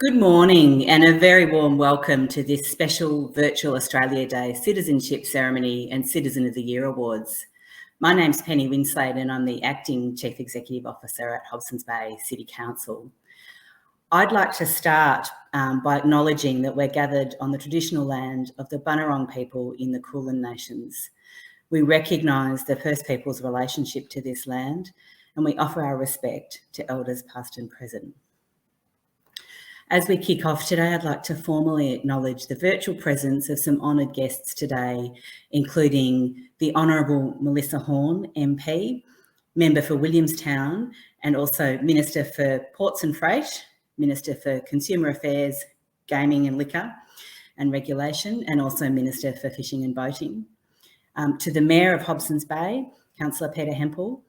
Good morning and a very warm welcome to this special Virtual Australia Day Citizenship Ceremony and Citizen of the Year Awards. My name's Penny Winslade and I'm the Acting Chief Executive Officer at Hobsons Bay City Council. I'd like to start by acknowledging that we're gathered on the traditional land of the Bunurong people in the Kulin Nations. We recognise the First Peoples' relationship to this land and we offer our respect to Elders past and present. As we kick off today, I'd like to formally acknowledge the virtual presence of some honoured guests today, including the Honourable Melissa Horne MP, Member for Williamstown, and also Minister for Ports and Freight, Minister for Consumer Affairs, Gaming and Liquor and Regulation, and also Minister for Fishing and Boating. To the Mayor of Hobsons Bay, Councillor Peter Hempel,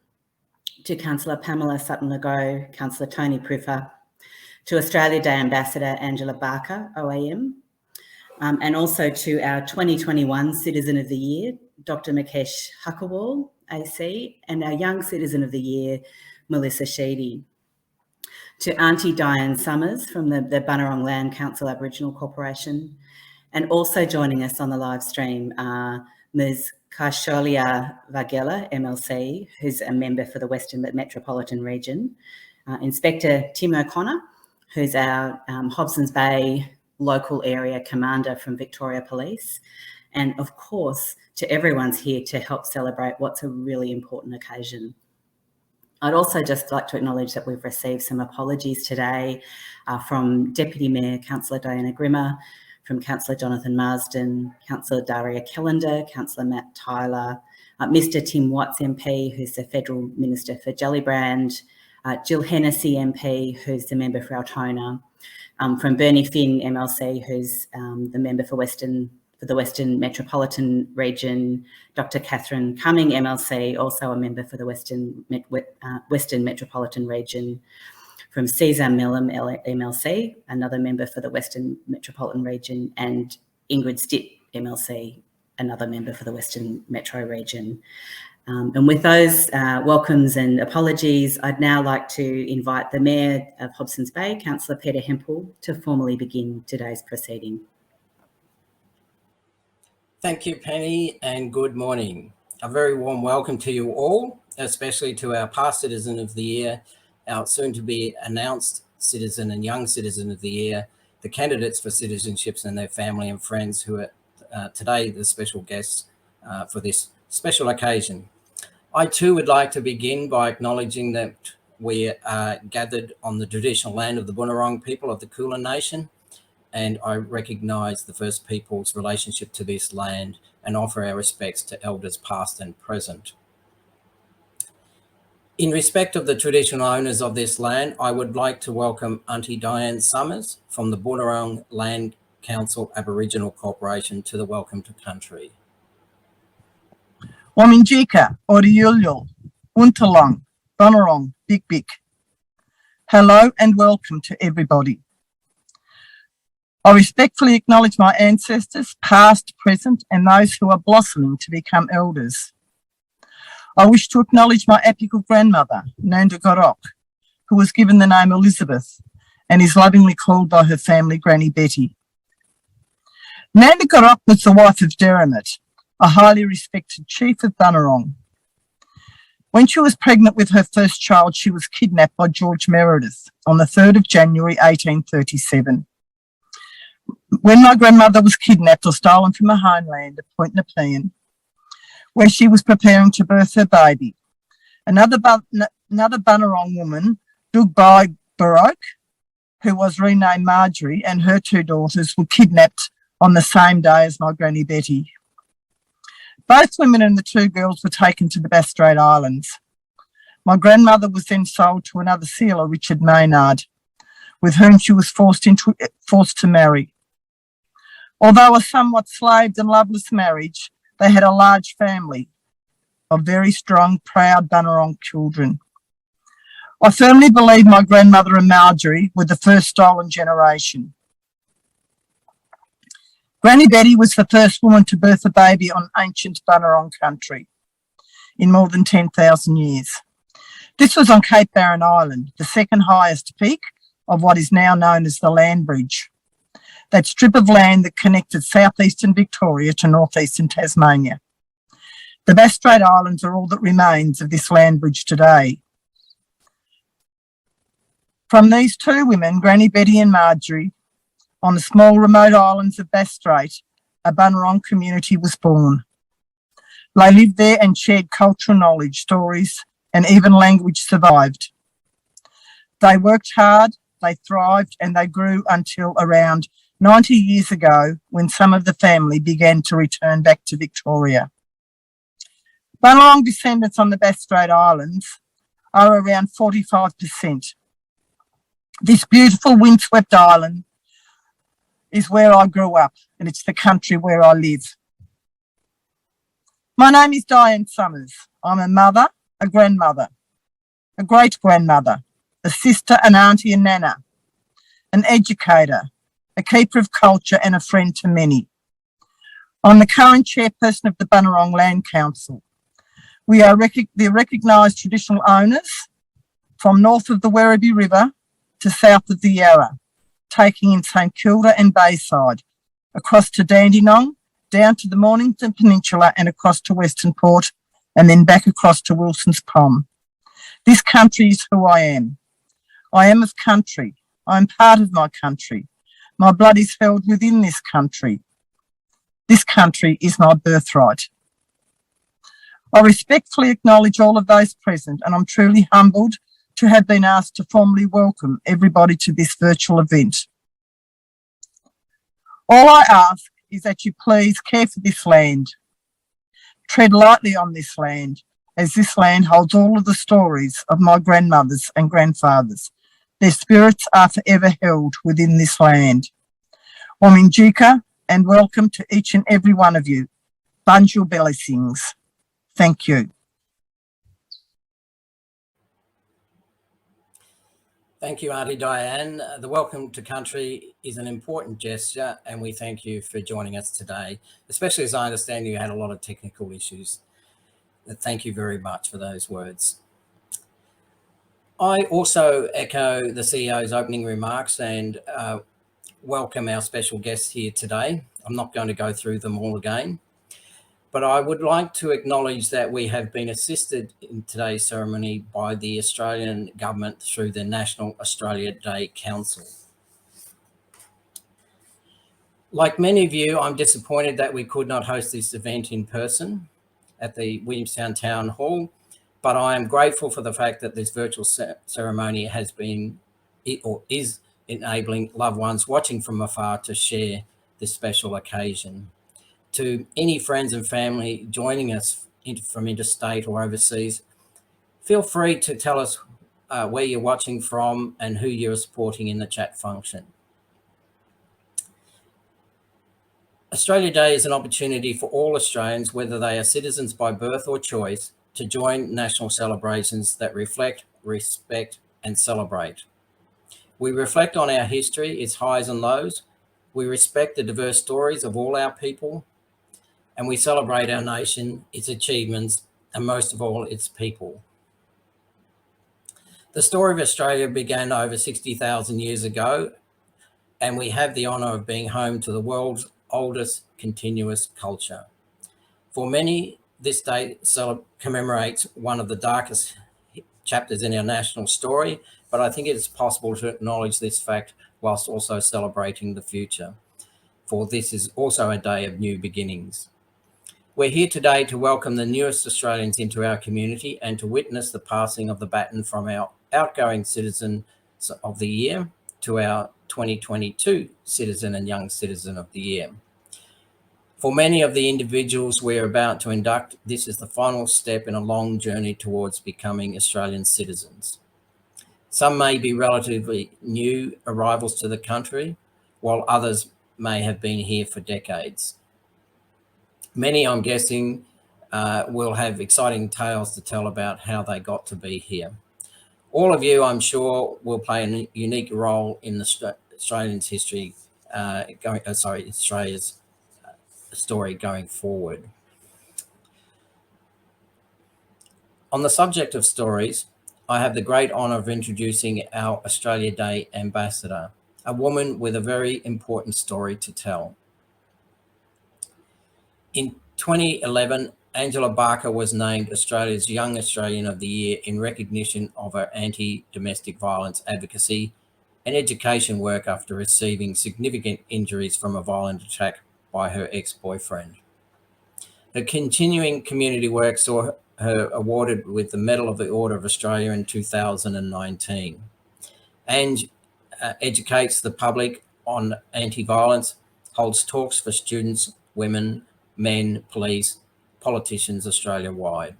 to Councillor Pamela Sutton-Legault, Councillor Tony Priffer, to Australia Day Ambassador Angela Barker, OAM, and also to our 2021 Citizen of the Year, Dr. Mukesh Huckawal, AC, and our Young Citizen of the Year, Melissa Sheedy. To Auntie Diane Summers from the Bunurong Land Council Aboriginal Corporation, and also joining us on the live stream are Ms. Kaisholia Vagela, MLC, who's a member for the Western Metropolitan Region, Inspector Tim O'Connor, who's our Hobsons Bay local area commander from Victoria Police, and of course to everyone's here to help celebrate what's a really important occasion. I'd also just like to acknowledge that we've received some apologies today from Deputy Mayor Councillor Diana Grimmer, from Councillor Jonathan Marsden, Councillor Daria Kellender, Councillor Matt Tyler, Mr Tim Watts MP, who's the Federal Minister for Gellibrand, Jill Hennessy MP, who's the member for Altona, from Bernie Finn MLC, who's the member for the Western Metropolitan Region, Dr. Catherine Cumming MLC, also a member for the Western Metropolitan Region, from Cesar Millam MLC, another member for the Western Metropolitan Region, and Ingrid Stitt MLC, another member for the Western Metro Region. And with those welcomes and apologies, I'd now like to invite the Mayor of Hobsons Bay, Councillor Peter Hempel, to formally begin today's proceeding. Thank you, Penny, and good morning. A very warm welcome to you all, especially to our past Citizen of the Year, our soon-to-be announced Citizen and Young Citizen of the Year, the candidates for citizenships and their family and friends who are today the special guests for this special occasion. I too would like to begin by acknowledging that we are gathered on the traditional land of the Bunurong people of the Kulin Nation, and I recognise the First Peoples' relationship to this land and offer our respects to Elders past and present. In respect of the traditional owners of this land, I would like to welcome Auntie Diane Summers from the Bunurong Land Council Aboriginal Corporation to the Welcome to Country. Waminjika, Oriulul, Untalong, Bunurong, Big Big. Hello and welcome to everybody. I respectfully acknowledge my ancestors, past, present, and those who are blossoming to become elders. I wish to acknowledge my apical grandmother, Nanda Gorok, who was given the name Elizabeth and is lovingly called by her family Granny Betty. Nanda Gorok was the wife of Deramit, a highly respected chief of Bunurong. When she was pregnant with her first child, she was kidnapped by George Meredith on the 3rd of January 1837. When my grandmother was kidnapped or stolen from her homeland at Point Nepean, where she was preparing to birth her baby, another Bunurong woman, Dugbai Baroque, who was renamed Marjorie, and her two daughters were kidnapped on the same day as my Granny Betty. Both women and the two girls were taken to the Bass Strait Islands. My grandmother was then sold to another sealer, Richard Maynard, with whom she was forced to marry. Although a somewhat slaved and loveless marriage, they had a large family of very strong, proud Bunurong children. I firmly believe my grandmother and Marjorie were the first stolen generation. Granny Betty was the first woman to birth a baby on ancient Bunurong country in more than 10,000 years. This was on Cape Barren Island, the second highest peak of what is now known as the Land Bridge, that strip of land that connected southeastern Victoria to northeastern Tasmania. The Bass Strait Islands are all that remains of this land bridge today. From these two women, Granny Betty and Marjorie, on the small remote islands of Bass Strait, a Bunurong community was born. They lived there and shared cultural knowledge, stories, and even language survived. They worked hard, they thrived, and they grew until around 90 years ago when some of the family began to return back to Victoria. Bunurong descendants on the Bass Strait Islands are around 45%. This beautiful windswept island is where I grew up, and it's the country where I live. My name is Diane Summers. I'm a mother, a grandmother, a great-grandmother, a sister, an auntie and nana, an educator, a keeper of culture and a friend to many. I'm the current chairperson of the Bunurong Land Council. We are the recognised traditional owners from north of the Werribee River to south of the Yarra, taking in St Kilda and Bayside, across to Dandenong, down to the Mornington Peninsula and across to Western Port, and then back across to Wilson's Pond. This country is who I am. I am of country. I am part of my country. My blood is held within this country. This country is my birthright. I respectfully acknowledge all of those present, and I'm truly humbled to have been asked to formally welcome everybody to this virtual event. All I ask is that you please care for this land. Tread lightly on this land, as this land holds all of the stories of my grandmothers and grandfathers. Their spirits are forever held within this land. Waminjika, and welcome to each and every one of you. Bunjil Blessings. Thank you. Thank you, Auntie Diane. The welcome to country is an important gesture, and we thank you for joining us today, especially as I understand you had a lot of technical issues. Thank you very much for those words. I also echo the CEO's opening remarks and welcome our special guests here today. I'm not going to go through them all again, but I would like to acknowledge that we have been assisted in today's ceremony by the Australian Government through the National Australia Day Council. Like many of you, I'm disappointed that we could not host this event in person at the Williamstown Town Hall, but I am grateful for the fact that this virtual ceremony has been or is enabling loved ones watching from afar to share this special occasion. To any friends and family joining us from interstate or overseas, feel free to tell us where you're watching from and who you're supporting in the chat function. Australia Day is an opportunity for all Australians, whether they are citizens by birth or choice, to join national celebrations that reflect, respect, and celebrate. We reflect on our history, its highs and lows. We respect the diverse stories of all our people, and we celebrate our nation, its achievements, and most of all, its people. The story of Australia began over 60,000 years ago, and we have the honour of being home to the world's oldest continuous culture. For many, this day commemorates one of the darkest chapters in our national story, but I think it is possible to acknowledge this fact whilst also celebrating the future, for this is also a day of new beginnings. We're here today to welcome the newest Australians into our community and to witness the passing of the baton from our outgoing Citizen of the Year to our 2022 Citizen and Young Citizen of the Year. For many of the individuals we're about to induct, this is the final step in a long journey towards becoming Australian citizens. Some may be relatively new arrivals to the country, while others may have been here for decades. Many, I'm guessing, will have exciting tales to tell about how they got to be here. All of you, I'm sure, will play a unique role in the Australians' history, Australia's story going forward. On the subject of stories, I have the great honour of introducing our Australia Day ambassador, a woman with a very important story to tell. In 2011, Angela Barker was named Australia's Young Australian of the Year in recognition of her anti-domestic violence advocacy and education work after receiving significant injuries from a violent attack by her ex-boyfriend. Her continuing community work saw her awarded with the Medal of the Order of Australia in 2019. Ange educates the public on anti-violence, holds talks for students, women, men, police, politicians Australia-wide.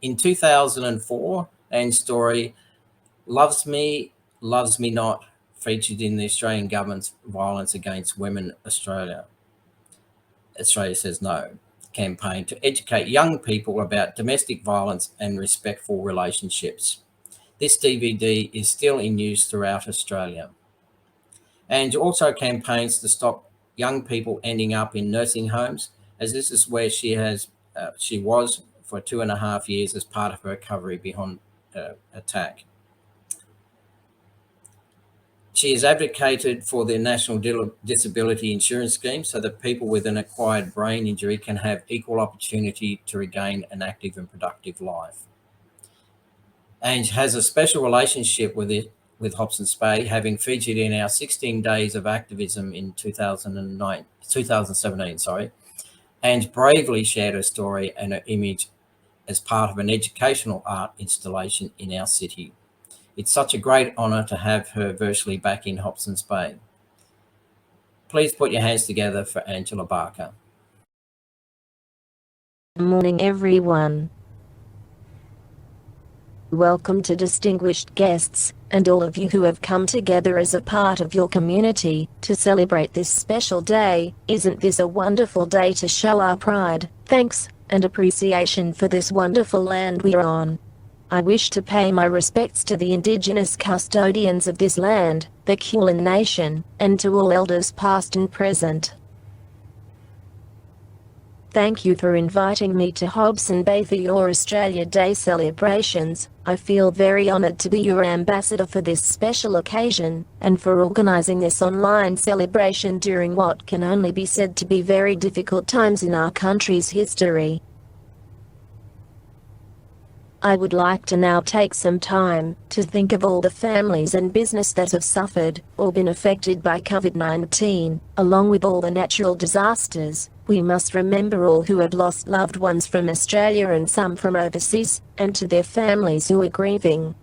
In 2004, Anne's story, Loves Me, Loves Me Not, featured in the Australian government's Violence Against Women Australia Says No campaign to educate young people about domestic violence and respectful relationships. This DVD is still in use throughout Australia. And also campaigns to stop young people ending up in nursing homes, as this is where she was for 2.5 years as part of her recovery beyond attack. She has advocated for the National Disability Insurance Scheme so that people with an acquired brain injury can have equal opportunity to regain an active and productive life. Ange has a special relationship with Hobsons Bay, having featured in our 16 Days of Activism in 2017, and bravely shared her story and her image as part of an educational art installation in our city. It's such a great honour to have her virtually back in Hobsons Bay. Please put your hands together for Angela Barker. Good morning, everyone. Welcome to distinguished guests, and all of you who have come together as a part of your community to celebrate this special day. Isn't this a wonderful day to show our pride, thanks, and appreciation for this wonderful land we're on? I wish to pay my respects to the Indigenous custodians of this land, the Kulin Nation, and to all elders past and present. Thank you for inviting me to Hobsons Bay for your Australia Day celebrations. I feel very honoured to be your ambassador for this special occasion, and for organising this online celebration during what can only be said to be very difficult times in our country's history. I would like to now take some time to think of all the families and business that have suffered or been affected by COVID-19, along with all the natural disasters. We must remember all who have lost loved ones from Australia and some from overseas, and to their families who are grieving.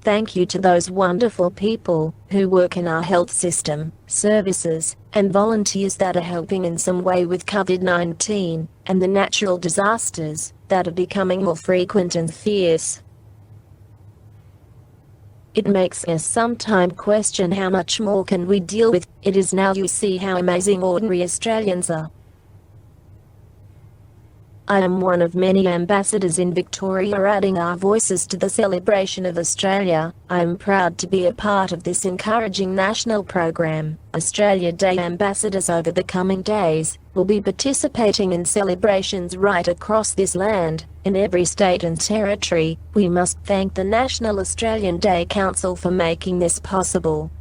Thank you to those wonderful people who work in our health system, services, and volunteers that are helping in some way with COVID-19, and the natural disasters that are becoming more frequent and fierce. It makes us sometimes question how much more can we deal with. It is now you see how amazing ordinary Australians are. I am one of many ambassadors in Victoria adding our voices to the celebration of Australia. I am proud to be a part of this encouraging national program. Australia Day ambassadors over the coming days will be participating in celebrations right across this land, in every state and territory. We must thank the National Australian Day Council for making this possible.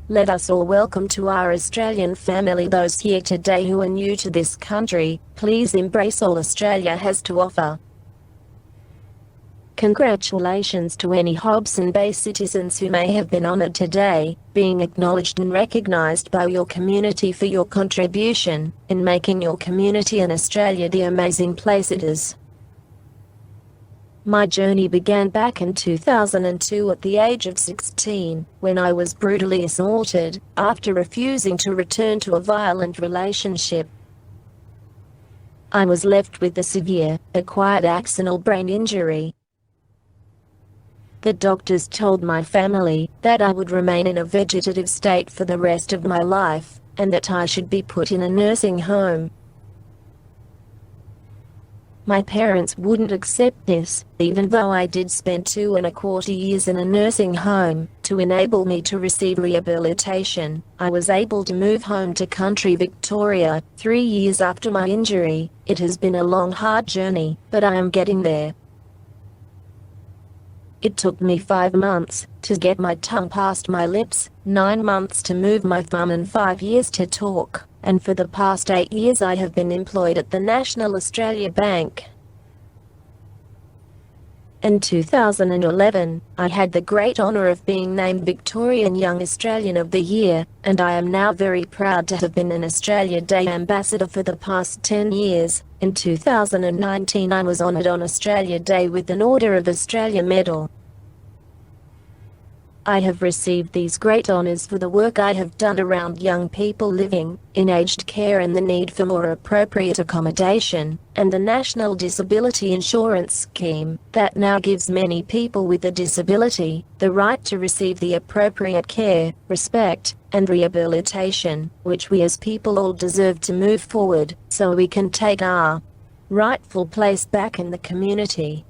Let us all welcome to our Australian family those here today who are new to this country. Please embrace all Australia has to offer. Congratulations to any Hobsons Bay citizens who may have been honoured today, being acknowledged and recognised by your community for your contribution in making your community and Australia the amazing place it is. My journey began back in 2002 at the age of 16, when I was brutally assaulted after refusing to return to a violent relationship. I was left with a severe, acquired axonal brain injury. The doctors told my family that I would remain in a vegetative state for the rest of my life, and that I should be put in a nursing home. My parents wouldn't accept this, even though I did spend 2.25 years in a nursing home. To enable me to receive rehabilitation, I was able to move home to country Victoria 3 years after my injury. It has been a long, hard journey, but I am getting there. It took me 5 months to get my tongue past my lips, 9 months to move my thumb and 5 years to talk, and for the past 8 years I have been employed at the National Australia Bank. In 2011, I had the great honour of being named Victorian Young Australian of the Year, and I am now very proud to have been an Australia Day ambassador for the past 10 years. In 2019 I was honoured on Australia Day with an Order of Australia medal. I have received these great honours for the work I have done around young people living in aged care and the need for more appropriate accommodation, and the National Disability Insurance Scheme that now gives many people with a disability the right to receive the appropriate care, respect, and rehabilitation, which we as people all deserve to move forward, so we can take our rightful place back in the community.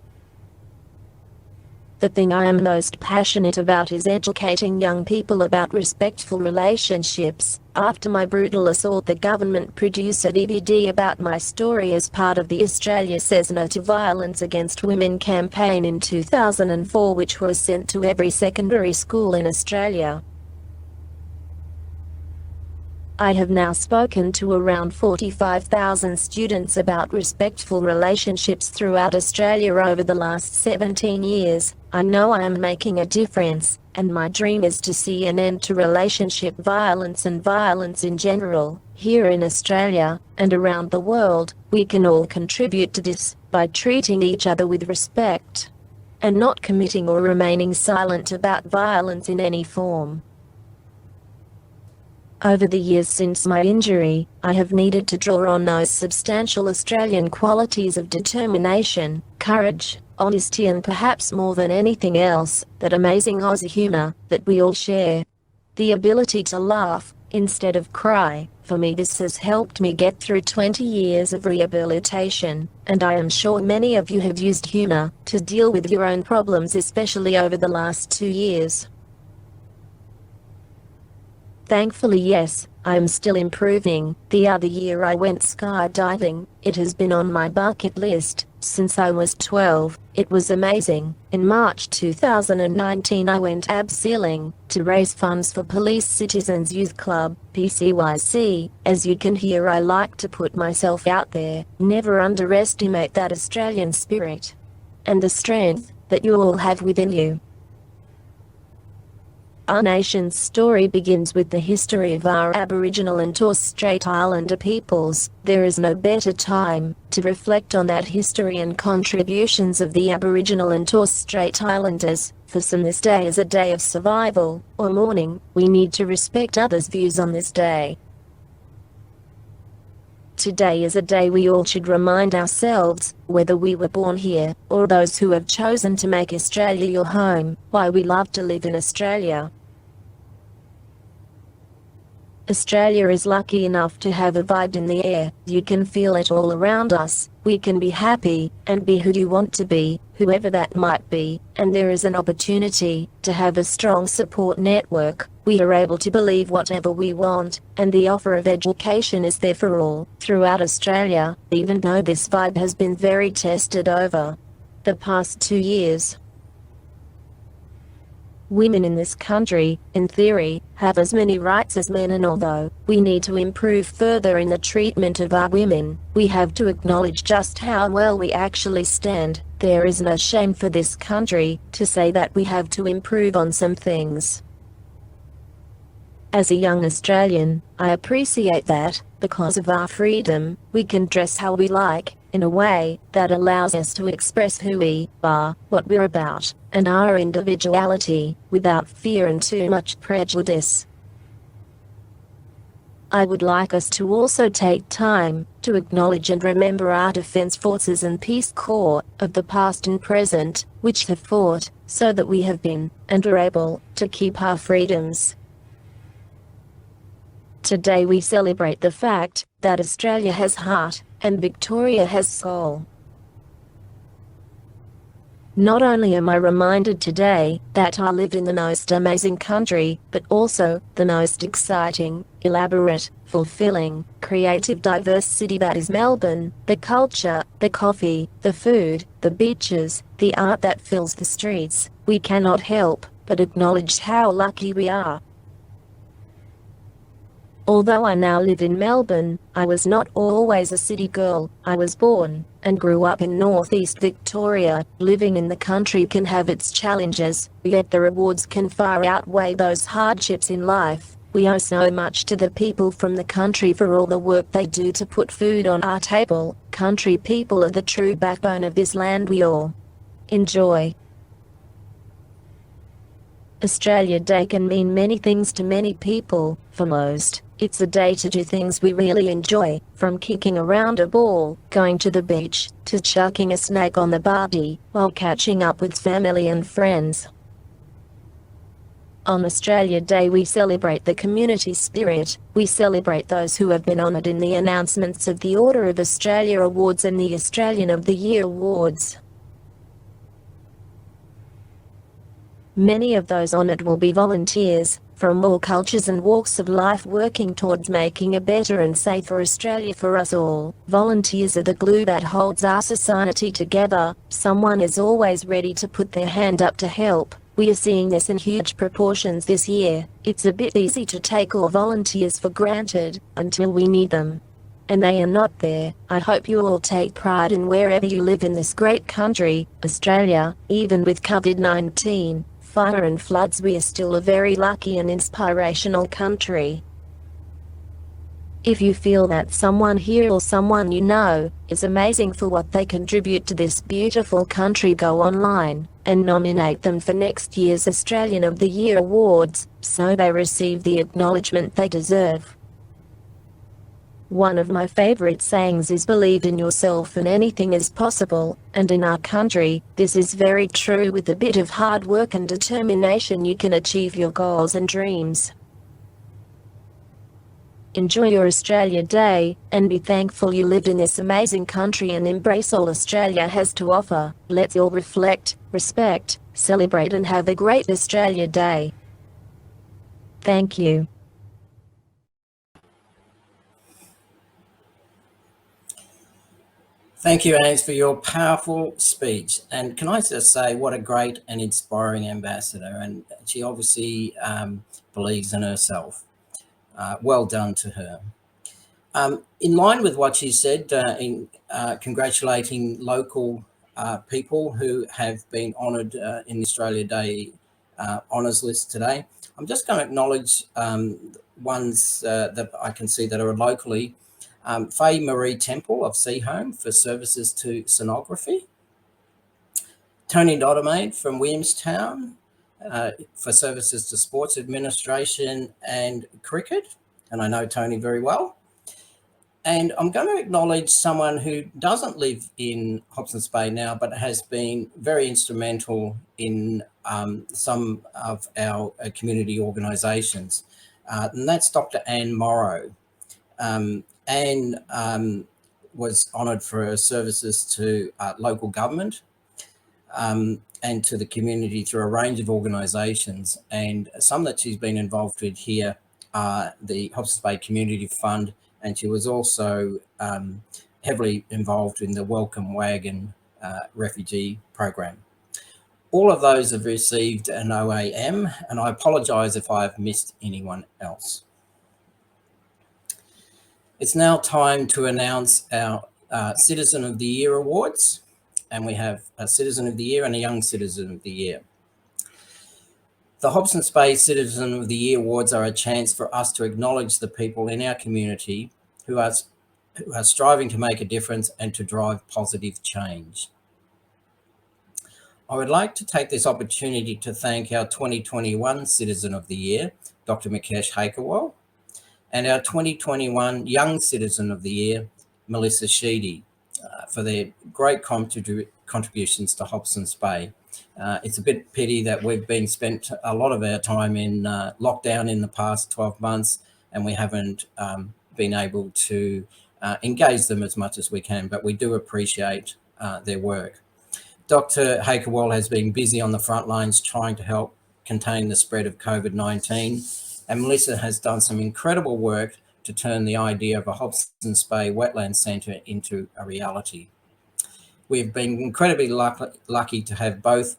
The thing I am most passionate about is educating young people about respectful relationships. After my brutal assault, the government produced a DVD about my story as part of the Australia Says No to Violence Against Women campaign in 2004, which was sent to every secondary school in Australia. I have now spoken to around 45,000 students about respectful relationships throughout Australia over the last 17 years. I know I am making a difference, and my dream is to see an end to relationship violence and violence in general, here in Australia, and around the world. We can all contribute to this, by treating each other with respect, and not committing or remaining silent about violence in any form. Over the years since my injury, I have needed to draw on those substantial Australian qualities of determination, courage, honesty, and perhaps more than anything else, that amazing Aussie humour that we all share. The ability to laugh instead of cry. For me, this has helped me get through 20 years of rehabilitation, and I am sure many of you have used humour to deal with your own problems, especially over the last 2 years. Thankfully, yes, I am still improving. The other year I went skydiving. It has been on my bucket list since I was 12. It was amazing. In March 2019 I went abseiling to raise funds for Police Citizens Youth Club, PCYC. As you can hear, I like to put myself out there. Never underestimate that Australian spirit and the strength that you all have within you. Our nation's story begins with the history of our Aboriginal and Torres Strait Islander peoples. There is no better time to reflect on that history and contributions of the Aboriginal and Torres Strait Islanders. For some, this day is a day of survival or mourning. We need to respect others' views on this day. Today is a day we all should remind ourselves, whether we were born here, or those who have chosen to make Australia your home, why we love to live in Australia. Australia is lucky enough to have a vibe in the air. You can feel it all around us. We can be happy, and be who you want to be, whoever that might be, and there is an opportunity to have a strong support network. We are able to believe whatever we want, and the offer of education is there for all, throughout Australia, even though this vibe has been very tested over the past 2 years. Women in this country, in theory, have as many rights as men, and although we need to improve further in the treatment of our women, we have to acknowledge just how well we actually stand. There is no shame for this country to say that we have to improve on some things. As a young Australian, I appreciate that, because of our freedom, we can dress how we like, in a way that allows us to express who we are, what we're about, and our individuality, without fear and too much prejudice. I would like us to also take time to acknowledge and remember our Defence Forces and Peace Corps of the past and present, which have fought so that we have been, and are able, to keep our freedoms. Today we celebrate the fact that Australia has heart, and Victoria has soul. Not only am I reminded today that I live in the most amazing country, but also the most exciting, elaborate, fulfilling, creative, diverse city that is Melbourne. The culture, the coffee, the food, the beaches, the art that fills the streets. We cannot help but acknowledge how lucky we are. Although I now live in Melbourne, I was not always a city girl. I was born and grew up in northeast Victoria. Living in the country can have its challenges, yet the rewards can far outweigh those hardships in life. We owe so much to the people from the country for all the work they do to put food on our table. Country people are the true backbone of this land we all enjoy. Australia Day can mean many things to many people. For most, it's a day to do things we really enjoy, from kicking around a ball, going to the beach, to chucking a snack on the barbie, while catching up with family and friends. On Australia Day we celebrate the community spirit. We celebrate those who have been honoured in the announcements of the Order of Australia Awards and the Australian of the Year Awards. Many of those honoured will be volunteers, from all cultures and walks of life, working towards making a better and safer Australia for us all. Volunteers are the glue that holds our society together. Someone is always ready to put their hand up to help. We are seeing this in huge proportions this year. It's a bit easy to take all volunteers for granted, until we need them. And they are not there. I hope you all take pride in wherever you live in this great country, Australia. Even with COVID-19, fire and floods, we are still a very lucky and inspirational country. If you feel that someone here or someone you know is amazing for what they contribute to this beautiful country, go online and nominate them for next year's Australian of the Year Awards, so they receive the acknowledgement they deserve. One of my favorite sayings is believe in yourself and anything is possible, and in our country, this is very true. With a bit of hard work and determination you can achieve your goals and dreams. Enjoy your Australia Day, and be thankful you live in this amazing country and embrace all Australia has to offer. Let's all reflect, respect, celebrate and have a great Australia Day. Thank you. Thank you, Anne, for your powerful speech. And can I just say, what a great and inspiring ambassador. And she obviously believes in herself. Well done to her. In line with what she said, in congratulating local people who have been honoured in the Australia Day honours list today, I'm just going to acknowledge ones that I can see that are locally. Faye Marie Temple of Seahome for services to sonography. Tony Dodemaid from Williamstown for services to sports administration and cricket. And I know Tony very well. And I'm going to acknowledge someone who doesn't live in Hobsons Bay now, but has been very instrumental in some of our community organisations. And that's Dr. Anne Morrow. Anne was honoured for her services to local government and to the community through a range of organisations, and some that she's been involved with here are the Hobsons Bay Community Fund, and she was also heavily involved in the Welcome Wagon refugee program. All of those have received an OAM, and I apologise if I've missed anyone else. It's now time to announce our Citizen of the Year Awards, and we have a Citizen of the Year and a Young Citizen of the Year. The Hobsons Bay Citizen of the Year Awards are a chance for us to acknowledge the people in our community who are striving to make a difference and to drive positive change. I would like to take this opportunity to thank our 2021 Citizen of the Year, Dr. Mukesh Hakerwal, and our 2021 Young Citizen of the Year, Melissa Sheedy, for their great contributions to Hobsons Bay. It's a bit pity that we've been spent a lot of our time in lockdown in the past 12 months, and we haven't been able to engage them as much as we can, but we do appreciate their work. Dr. Hakewal has been busy on the front lines trying to help contain the spread of COVID-19, and Melissa has done some incredible work to turn the idea of a Hobsons Bay wetland centre into a reality. We've been incredibly lucky to have both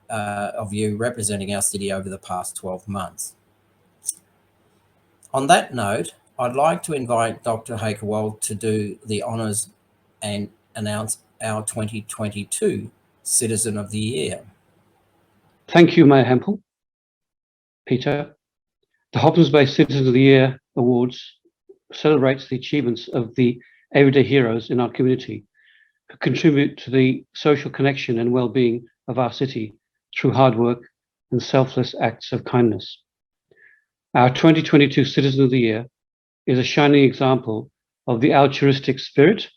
of you representing our city over the past 12 months. On that note, I'd like to invite Dr. Hakewal to do the honours and announce our 2022 Citizen of the Year. Thank you, Mayor Hempel. Peter, the Hobsons Bay Citizen of the Year Awards celebrates the achievements of the everyday heroes in our community who contribute to the social connection and well-being of our city through hard work and selfless acts of kindness. Our 2022 Citizen of the Year is a shining example of the altruistic spirit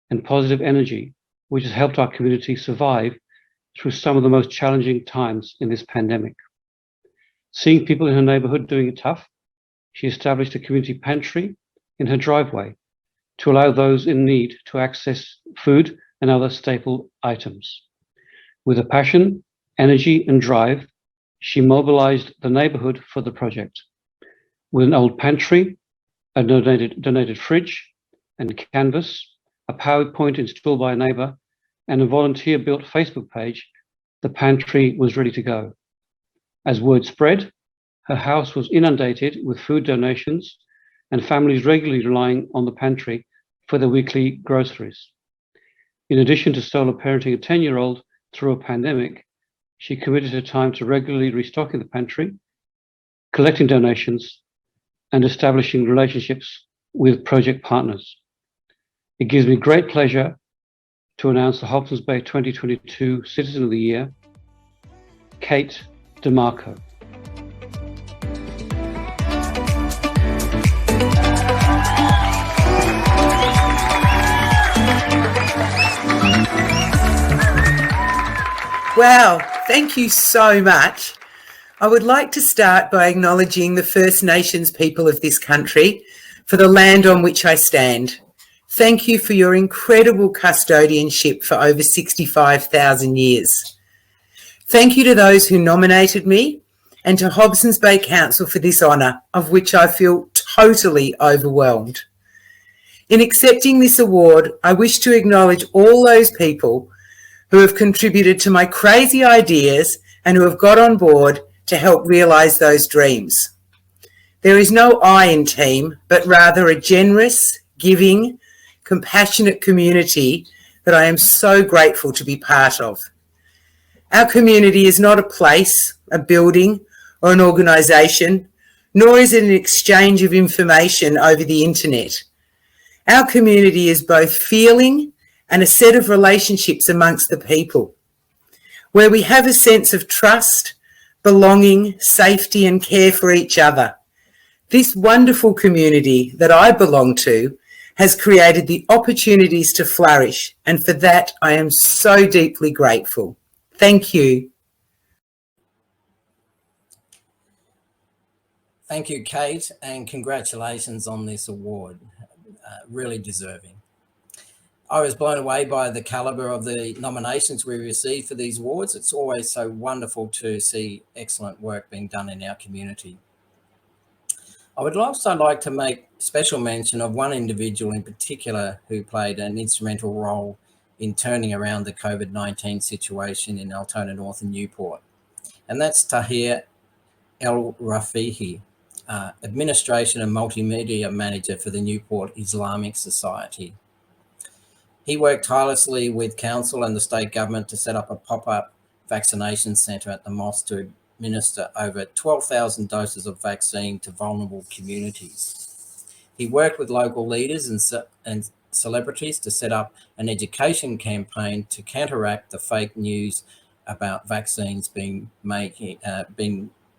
and positive energy which has helped our community survive through some of the most challenging times in this pandemic. Seeing people in her neighbourhood doing it tough, she established a community pantry in her driveway to allow those in need to access food and other staple items. With a passion, energy and drive, she mobilised the neighbourhood for the project. With an old pantry, a donated fridge and canvas, a PowerPoint installed by a neighbour, and a volunteer-built Facebook page, the pantry was ready to go. As word spread, her house was inundated with food donations and families regularly relying on the pantry for their weekly groceries. In addition to solo parenting a 10-year-old through a pandemic, she committed her time to regularly restocking the pantry, collecting donations, and establishing relationships with project partners. It gives me great pleasure to announce the Hobsons Bay 2022 Citizen of the Year, Kate Demarco. Wow, thank you so much. I would like to start by acknowledging the First Nations people of this country for the land on which I stand. Thank you for your incredible custodianship for over 65,000 years. Thank you to those who nominated me and to Hobsons Bay Council for this honour, of which I feel totally overwhelmed. In accepting this award, I wish to acknowledge all those people who have contributed to my crazy ideas and who have got on board to help realise those dreams. There is no I in team, but rather a generous, giving, compassionate community that I am so grateful to be part of. Our community is not a place, a building, or an organisation, nor is it an exchange of information over the internet. Our community is both feeling and a set of relationships amongst the people, where we have a sense of trust, belonging, safety and care for each other. This wonderful community that I belong to has created the opportunities to flourish, and for that I am so deeply grateful. Thank you. Thank you, Kate, and congratulations on this award. Really deserving. I was blown away by the calibre of the nominations we received for these awards. It's always so wonderful to see excellent work being done in our community. I would also like to make special mention of one individual in particular who played an instrumental role in turning around the COVID-19 situation in Altona North and Newport, and that's Tahlia El Rafihi, Administration and Multimedia Manager for the Newport Islamic Society. He worked tirelessly with council and the state government to set up a pop-up vaccination centre at the mosque to administer over 12,000 doses of vaccine to vulnerable communities. He worked with local leaders and celebrities to set up an education campaign to counteract the fake news about vaccines making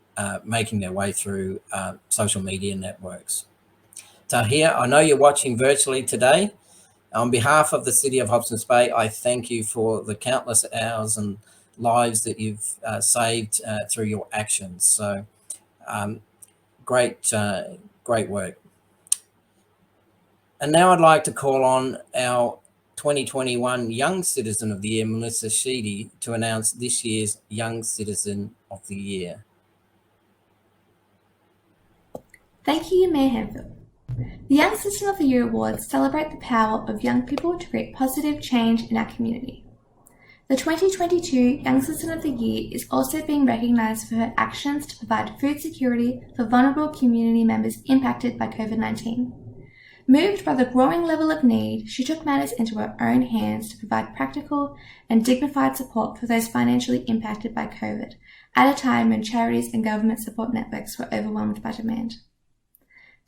their way through social media networks. Tahlia, I know you're watching virtually today. On behalf of the City of Hobsons Bay, I thank you for the countless hours and lives that you've saved through your actions. So great work. And now I'd like to call on our 2021 Young Citizen of the Year, Melissa Sheedy, to announce this year's Young Citizen of the Year. Thank you, Mayor Hemphill. The Young Citizen of the Year Awards celebrate the power of young people to create positive change in our community. The 2022 Young Citizen of the Year is also being recognised for her actions to provide food security for vulnerable community members impacted by COVID-19. Moved by the growing level of need, she took matters into her own hands to provide practical and dignified support for those financially impacted by COVID, at a time when charities and government support networks were overwhelmed by demand.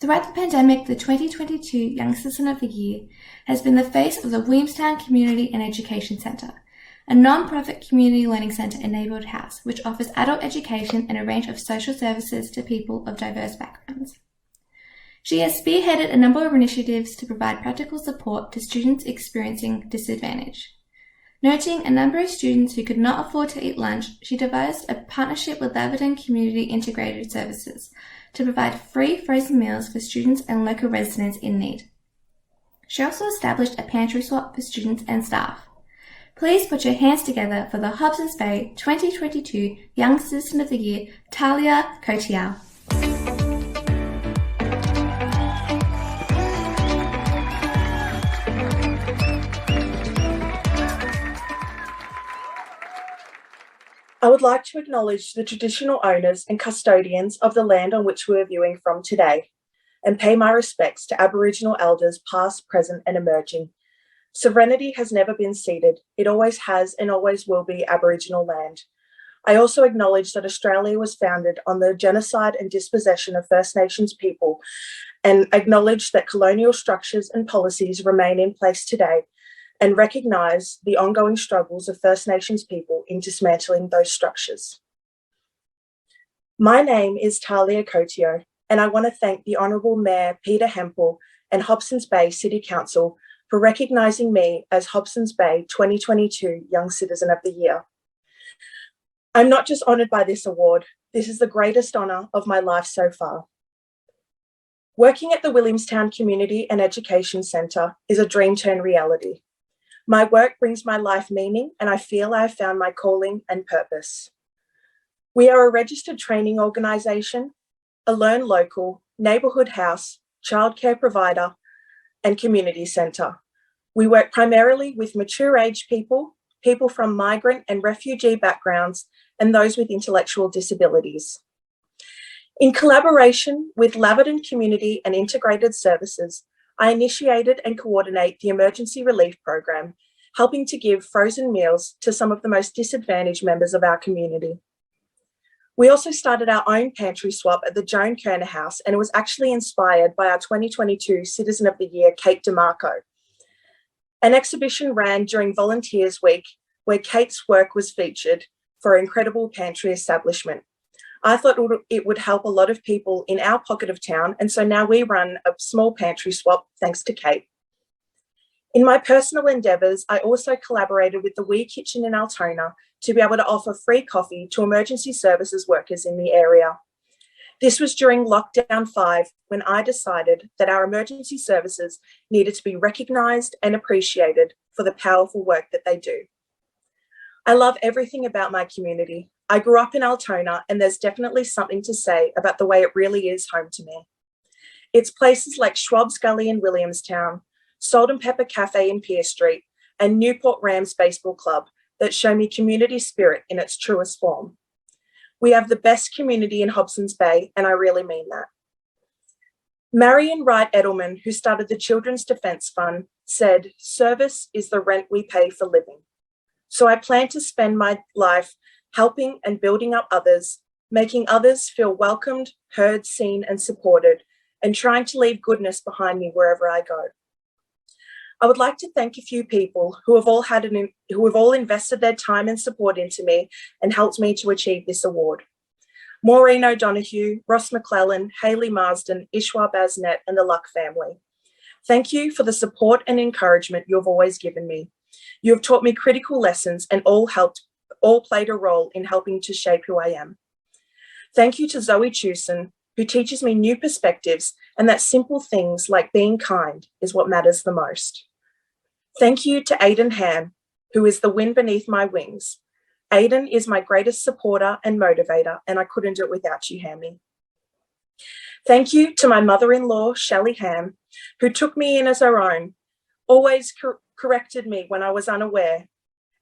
Throughout the pandemic, the 2022 Young Citizen of the Year has been the face of the Williamstown Community and Education Centre, a non-profit community learning centre and neighbourhood house which offers adult education and a range of social services to people of diverse backgrounds. She has spearheaded a number of initiatives to provide practical support to students experiencing disadvantage. Noting a number of students who could not afford to eat lunch, she devised a partnership with Laverton Community Integrated Services to provide free frozen meals for students and local residents in need. She also established a pantry swap for students and staff. Please put your hands together for the Hobsons Bay 2022 Young Citizen of the Year, Tahlia Kotiau. I would like to acknowledge the traditional owners and custodians of the land on which we are viewing from today, and pay my respects to Aboriginal elders past, present and emerging. Sovereignty has never been ceded. It always has and always will be Aboriginal land. I also acknowledge that Australia was founded on the genocide and dispossession of First Nations people, and acknowledge that colonial structures and policies remain in place today, and recognise the ongoing struggles of First Nations people in dismantling those structures. My name is Tahlia Kotiau, and I want to thank the Honourable Mayor Peter Hemphill and Hobsons Bay City Council for recognising me as Hobsons Bay 2022 Young Citizen of the Year. I'm not just honoured by this award, this is the greatest honour of my life so far. Working at the Williamstown Community and Education Centre is a dream turned reality. My work brings my life meaning, and I feel I have found my calling and purpose. We are a registered training organisation, a Learn Local, neighbourhood house, childcare provider, and community centre. We work primarily with mature age people, people from migrant and refugee backgrounds, and those with intellectual disabilities. In collaboration with Laverton Community and Integrated Services, I initiated and coordinate the Emergency Relief Program, helping to give frozen meals to some of the most disadvantaged members of our community. We also started our own pantry swap at the Joan Kerner House, and it was actually inspired by our 2022 Citizen of the Year, Kate Demarco. An exhibition ran during Volunteers Week where Kate's work was featured for an incredible pantry establishment. I thought it would help a lot of people in our pocket of town, and so now we run a small pantry swap thanks to Kate. In my personal endeavours, I also collaborated with the Wee Kitchen in Altona to be able to offer free coffee to emergency services workers in the area. This was during Lockdown 5, when I decided that our emergency services needed to be recognised and appreciated for the powerful work that they do. I love everything about my community. I grew up in Altona, and there's definitely something to say about the way it really is home to me. It's places like Schwab's Gully in Williamstown, Salt and Pepper Cafe in Pier Street, and Newport Rams Baseball Club that show me community spirit in its truest form. We have the best community in Hobsons Bay, and I really mean that. Marianne Wright Edelman, who started the Children's Defence Fund, said, "Service is the rent we pay for living." So I plan to spend my life helping and building up others, making others feel welcomed, heard, seen, and supported, and trying to leave goodness behind me wherever I go. I would like to thank a few people who have all invested their time and support into me and helped me to achieve this award. Maureen O'Donoghue, Ross McClellan, Hayley Marsden, Ishwa Basnet, and the Luck family. Thank you for the support and encouragement you have always given me. You have taught me critical lessons and all played a role in helping to shape who I am. Thank you to Zoe Chewson, who teaches me new perspectives and that simple things like being kind is what matters the most. Thank you to Aidan Ham, who is the wind beneath my wings. Aidan is my greatest supporter and motivator, and I couldn't do it without you, Hammy. Thank you to my mother-in-law, Shelley Ham, who took me in as her own, always corrected me when I was unaware,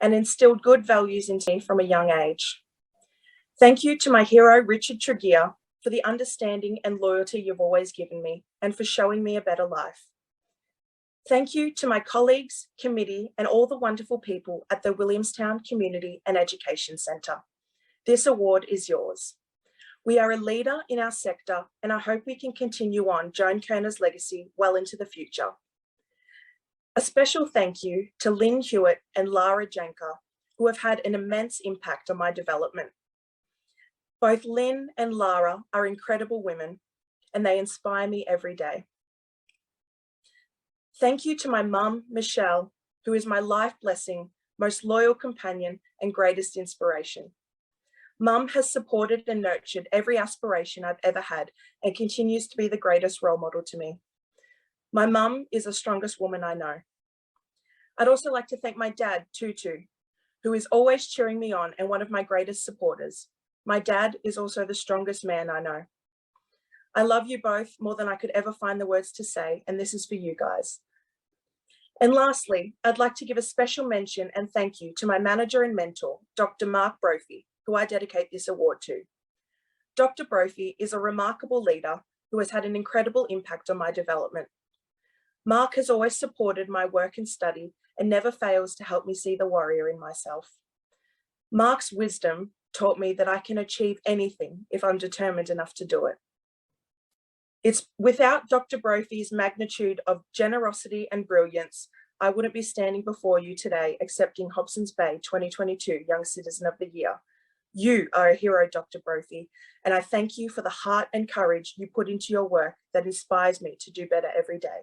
and instilled good values into me from a young age. Thank you to my hero, Richard Tregear, for the understanding and loyalty you've always given me, and for showing me a better life. Thank you to my colleagues, committee, and all the wonderful people at the Williamstown Community and Education Centre. This award is yours. We are a leader in our sector, and I hope we can continue on Joan Kerner's legacy well into the future. A special thank you to Lynn Hewitt and Lara Janker, who have had an immense impact on my development. Both Lynn and Lara are incredible women, and they inspire me every day. Thank you to my mum, Michelle, who is my life blessing, most loyal companion, and greatest inspiration. Mum has supported and nurtured every aspiration I've ever had and continues to be the greatest role model to me. My mum is the strongest woman I know. I'd also like to thank my dad, Tutu, who is always cheering me on and one of my greatest supporters. My dad is also the strongest man I know. I love you both more than I could ever find the words to say, and this is for you guys. And lastly, I'd like to give a special mention and thank you to my manager and mentor, Dr. Mark Brophy, who I dedicate this award to. Dr. Brophy is a remarkable leader who has had an incredible impact on my development. Mark has always supported my work and study and never fails to help me see the warrior in myself. Mark's wisdom taught me that I can achieve anything if I'm determined enough to do it. It's without Dr. Brophy's magnitude of generosity and brilliance, I wouldn't be standing before you today accepting Hobsons Bay 2022 Young Citizen of the Year. You are a hero, Dr. Brophy, and I thank you for the heart and courage you put into your work that inspires me to do better every day.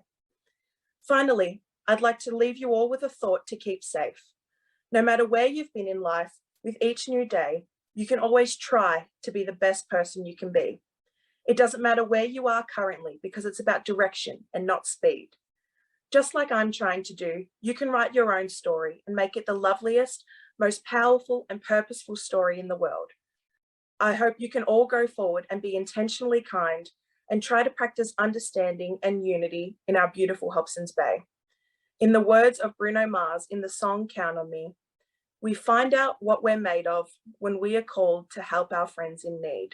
Finally, I'd like to leave you all with a thought to keep safe. No matter where you've been in life, with each new day, you can always try to be the best person you can be. It doesn't matter where you are currently because it's about direction and not speed. Just like I'm trying to do, you can write your own story and make it the loveliest, most powerful and purposeful story in the world. I hope you can all go forward and be intentionally kind and try to practice understanding and unity in our beautiful Hobsons Bay. In the words of Bruno Mars in the song Count on Me, we find out what we're made of when we are called to help our friends in need.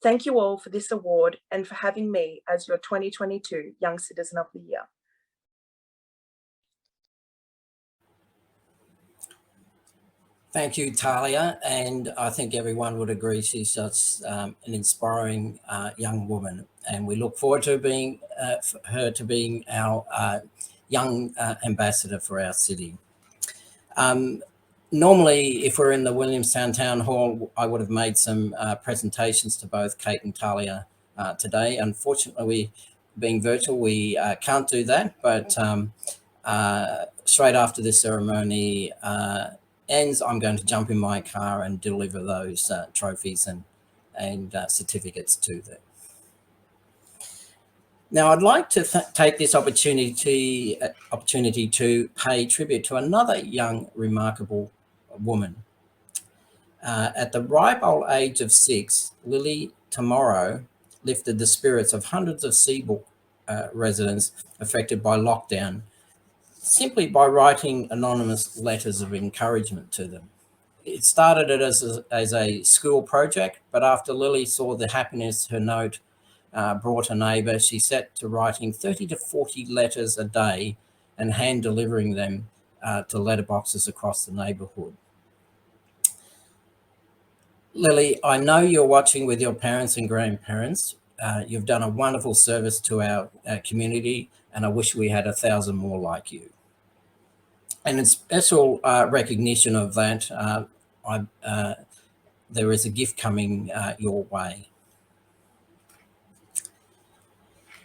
Thank you all for this award and for having me as your 2022 Young Citizen of the Year. Thank you, Tahlia, and I think everyone would agree she's such an inspiring young woman, and we look forward to being her to being our young ambassador for our city. Normally, if we're in the Williamstown Town Hall, I would have made some presentations to both Kate and Tahlia today. Unfortunately, being virtual, we can't do that, but straight after this ceremony ends, I'm going to jump in my car and deliver those trophies and certificates to them. Now, I'd like to take this opportunity to pay tribute to another young, remarkable woman. At the ripe old age of 6, Lily Tomorrow lifted the spirits of hundreds of Seabook residents affected by lockdown simply by writing anonymous letters of encouragement to them. It started as a school project, but after Lily saw the happiness her note brought a neighbour, she set to writing 30 to 40 letters a day and hand delivering them to letterboxes across the neighbourhood. Lily, I know you're watching with your parents and grandparents. You've done a wonderful service to our community, and I wish we had 1,000 more like you. And in special recognition of that, there is a gift coming your way.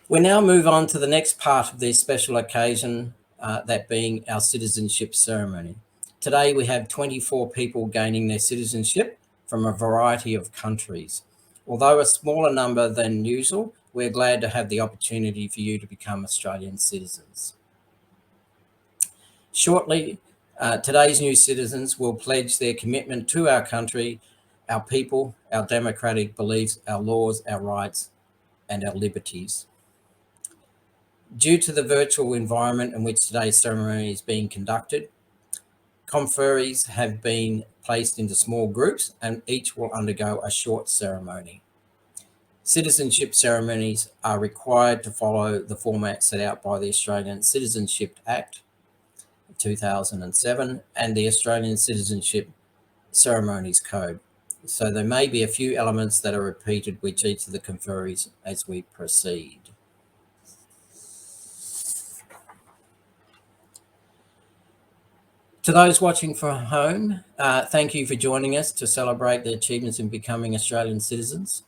We now move on to the next part of this special occasion, that being our citizenship ceremony. Today we have 24 people gaining their citizenship from a variety of countries. Although a smaller number than usual, we're glad to have the opportunity for you to become Australian citizens. Shortly, today's new citizens will pledge their commitment to our country, our people, our democratic beliefs, our laws, our rights, and our liberties. Due to the virtual environment in which today's ceremony is being conducted, conferees have been placed into small groups and each will undergo a short ceremony. Citizenship ceremonies are required to follow the format set out by the Australian Citizenship Act 2007 and the Australian Citizenship Ceremonies Code. So there may be a few elements that are repeated with each of the conferees as we proceed. To those watching from home, thank you for joining us to celebrate the achievements in becoming Australian citizens.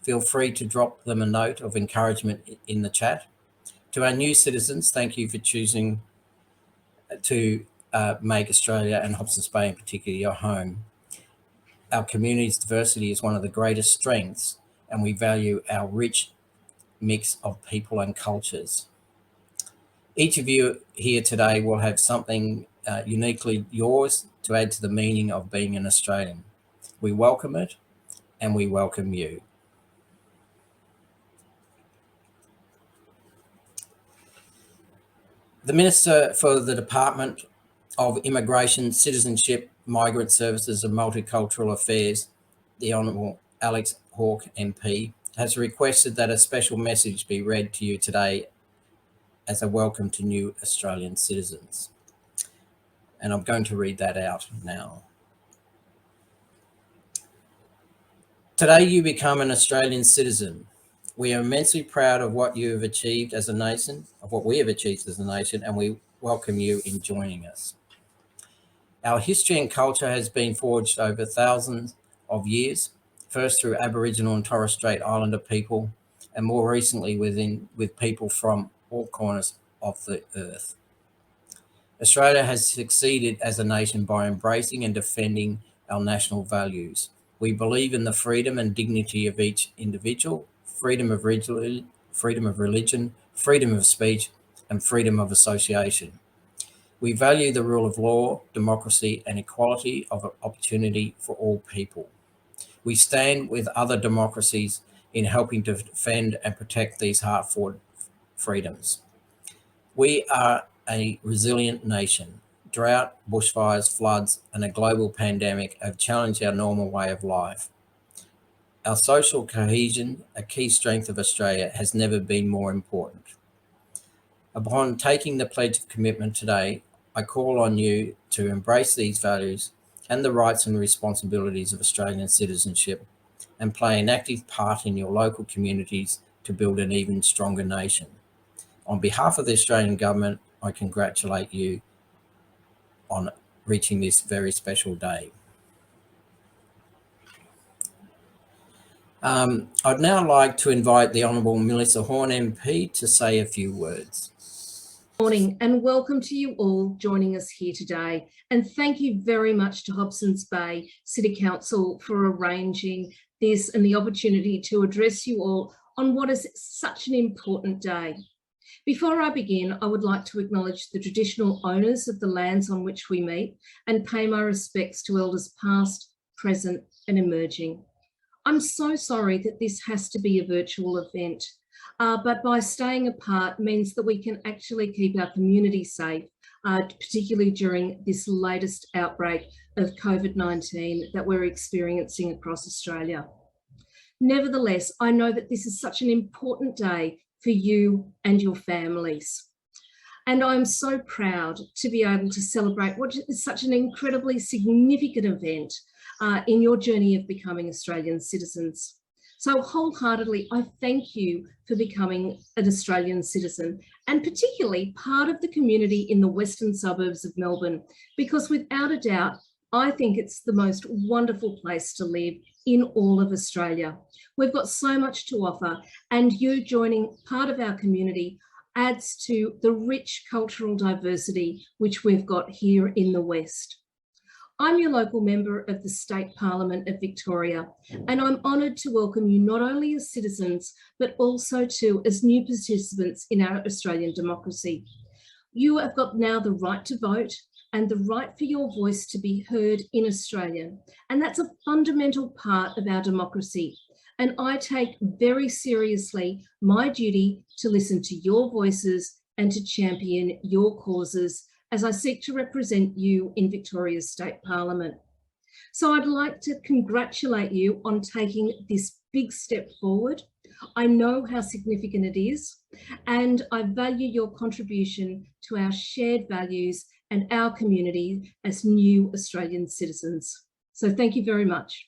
Feel free to drop them a note of encouragement in the chat. To our new citizens, thank you for choosing to make Australia and Hobsons Bay in particular your home. Our community's diversity is one of the greatest strengths, and we value our rich mix of people and cultures. Each of you here today will have something uniquely yours to add to the meaning of being an Australian. We welcome it and we welcome you. The Minister for the Department of Immigration, Citizenship, Migrant Services and Multicultural Affairs, the Honourable Alex Horne MP, has requested that a special message be read to you today as a welcome to new Australian citizens. And I'm going to read that out now. Today you become an Australian citizen. We are immensely proud of what you have achieved as a nation, and we welcome you in joining us. With history and culture has been forged over thousands of years, first through Aboriginal and Torres Strait Islander people, and more recently with people from all corners of the earth. Australia has succeeded as a nation by embracing and defending our national values. We believe in the freedom and dignity of each individual, freedom of religion, freedom of speech, and freedom of association. We value the rule of law, democracy, and equality of opportunity for all people. We stand with other democracies in helping to defend and protect these hard-fought freedoms. We are a resilient nation. Drought, bushfires, floods, and a global pandemic have challenged our normal way of life. Our social cohesion, a key strength of Australia, has never been more important. Upon taking the pledge of commitment today, I call on you to embrace these values and the rights and responsibilities of Australian citizenship and play an active part in your local communities to build an even stronger nation. On behalf of the Australian Government, I congratulate you on reaching this very special day. I'd now like to invite the Honourable Melissa Horne MP to say a few words. Morning and welcome to you all joining us here today. And thank you very much to Hobsons Bay City Council for arranging this and the opportunity to address you all on what is such an important day. Before I begin, I would like to acknowledge the traditional owners of the lands on which we meet and pay my respects to elders past, present and emerging. I'm so sorry that this has to be a virtual event, but by staying apart means that we can actually keep our community safe, particularly during this latest outbreak of COVID-19 that we're experiencing across Australia. Nevertheless, I know that this is such an important day for you and your families. And I'm so proud to be able to celebrate what is such an incredibly significant event in your journey of becoming Australian citizens. So wholeheartedly, I thank you for becoming an Australian citizen and particularly part of the community in the western suburbs of Melbourne, because without a doubt, I think it's the most wonderful place to live in all of Australia. We've got so much to offer, and you joining part of our community adds to the rich cultural diversity which we've got here in the West. I'm your local member of the State Parliament of Victoria, and I'm honoured to welcome you not only as citizens, but also as new participants in our Australian democracy. You have got now the right to vote and the right for your voice to be heard in Australia. And that's a fundamental part of our democracy. And I take very seriously my duty to listen to your voices and to champion your causes as I seek to represent you in Victoria's State Parliament. So I'd like to congratulate you on taking this big step forward. I know how significant it is, and I value your contribution to our shared values and our community as new Australian citizens. So thank you very much.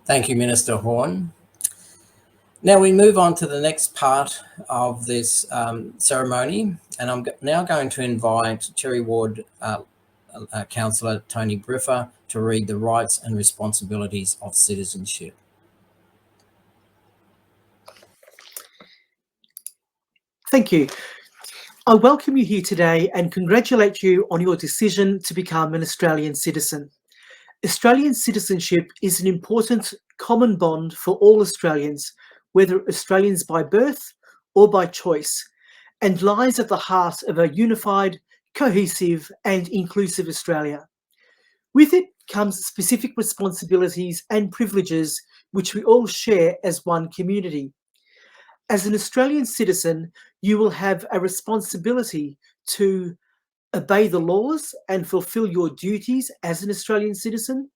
Thank you, Minister Horne. Now we move on to the next part of this ceremony, and I'm now going to invite Cherry Ward Councillor Tony Briffa to read the rights and responsibilities of citizenship. Thank you. I welcome you here today and congratulate you on your decision to become an Australian citizen. Australian citizenship is an important common bond for all Australians, whether Australians by birth or by choice, and lies at the heart of a unified, cohesive and inclusive Australia. With it comes specific responsibilities and privileges which we all share as one community. As an Australian citizen, you will have a responsibility to obey the laws and fulfil your duties as an Australian citizen,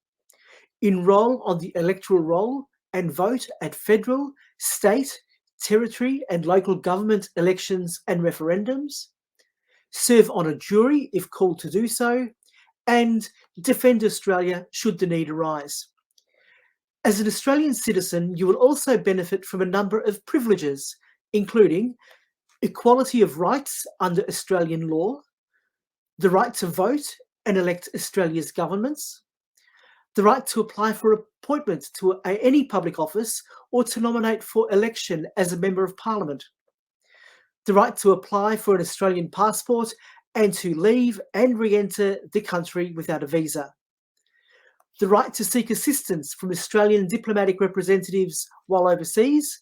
enrol on the electoral roll and vote at federal, state, territory and local government elections and referendums, serve on a jury if called to do so, and defend Australia should the need arise. As an Australian citizen, you will also benefit from a number of privileges, including equality of rights under Australian law, the right to vote and elect Australia's governments, the right to apply for appointment to any public office or to nominate for election as a Member of Parliament, the right to apply for an Australian passport and to leave and re-enter the country without a visa, the right to seek assistance from Australian diplomatic representatives while overseas,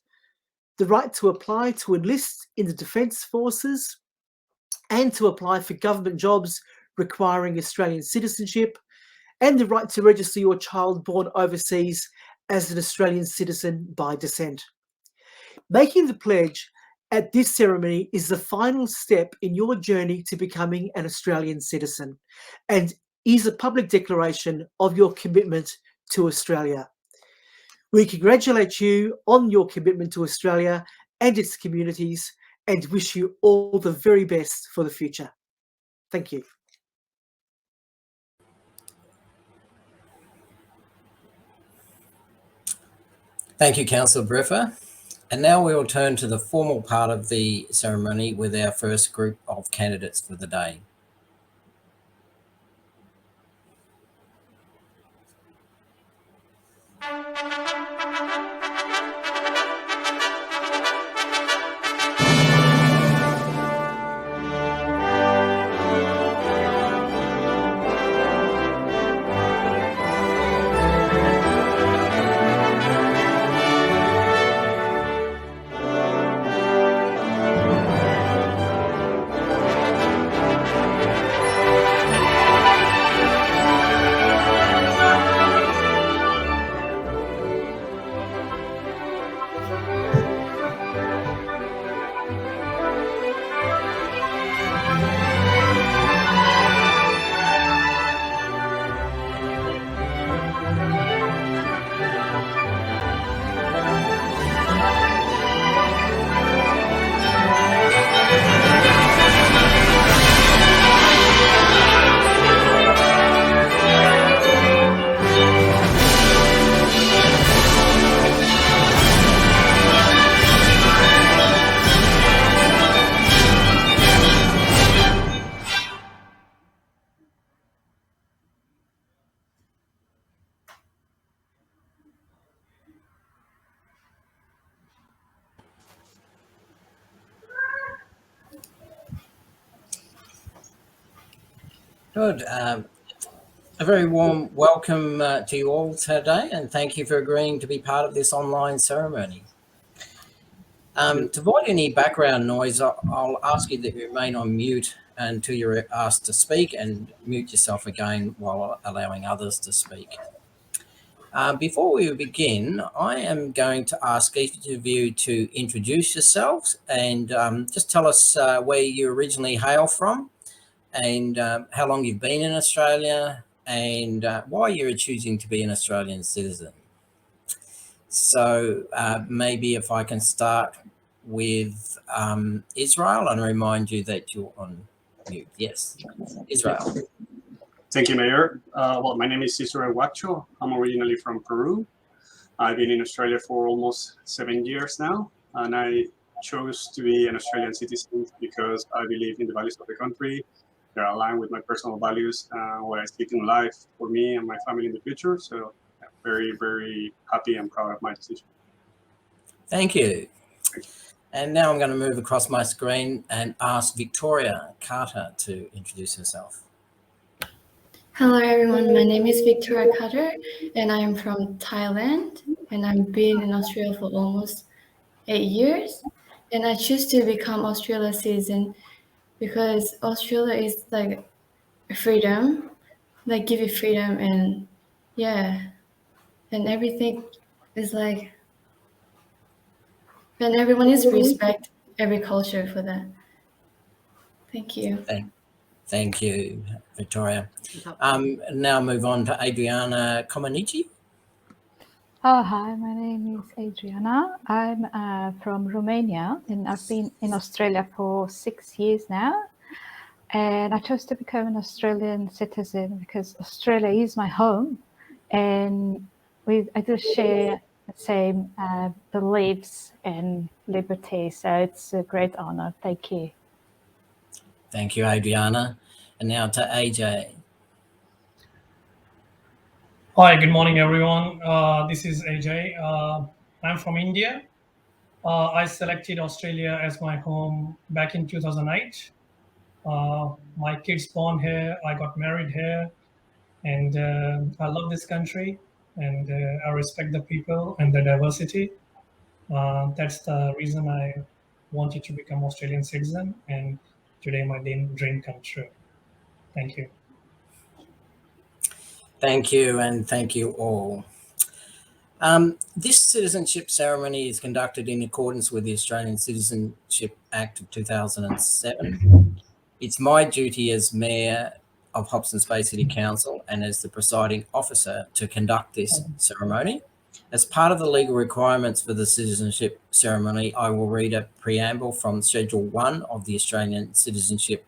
the right to apply to enlist in the Defence Forces and to apply for government jobs requiring Australian citizenship, and the right to register your child born overseas as an Australian citizen by descent. Making the pledge at this ceremony is the final step in your journey to becoming an Australian citizen and is a public declaration of your commitment to Australia. We congratulate you on your commitment to Australia and its communities and wish you all the very best for the future. Thank you. Thank you, Councillor Briffa. And now we will turn to the formal part of the ceremony with our first group of candidates for the day. Good. A very warm welcome to you all today, and thank you for agreeing to be part of this online ceremony. To avoid any background noise, I'll ask you that you remain on mute until you're asked to speak, and mute yourself again while allowing others to speak. Before we begin, I am going to ask each of you to introduce yourselves and just tell us where you originally hail from and how long you've been in Australia and why you're choosing to be an Australian citizen. So maybe if I can start with Israel and remind you that you're on mute. Yes, Israel. Thank you, Mayor. Well, my name is Israel Huacho. I'm originally from Peru. I've been in Australia for almost 7 years now, and I chose to be an Australian citizen because I believe in the values of the country. They're aligned with my personal values, what I seek in life for me and my family in the future. So I'm very, very happy and proud of my decision. Thank you. And now I'm going to move across my screen and ask Victoria Carter to introduce herself. Hello everyone, my name is Victoria Carter and I am from Thailand and I've been in Australia for almost 8 years, and I choose to become Australian citizen because Australia is like freedom, like give you freedom, and yeah, and everything is like, and everyone is respect every culture for that. Thank you. Thank you, Victoria. Now move on to Adriana Comanici. Oh, hi, my name is Adriana. I'm from Romania and I've been in Australia for 6 years now. And I chose to become an Australian citizen because Australia is my home and I do share the same beliefs and liberty. So it's a great honor. Thank you. Thank you, Adriana. And now to AJ. Hi, good morning, everyone. This is AJ. I'm from India. I selected Australia as my home back in 2008. My kids born here, I got married here, and I love this country, and I respect the people and the diversity. That's the reason I wanted to become Australian citizen, and today my dream come true. Thank you. Thank you, and thank you all. This citizenship ceremony is conducted in accordance with the Australian Citizenship Act of 2007. It's my duty as Mayor of Hobsons Bay City Council and as the presiding officer to conduct this ceremony. As part of the legal requirements for the citizenship ceremony, I will read a preamble from Schedule 1 of the Australian Citizenship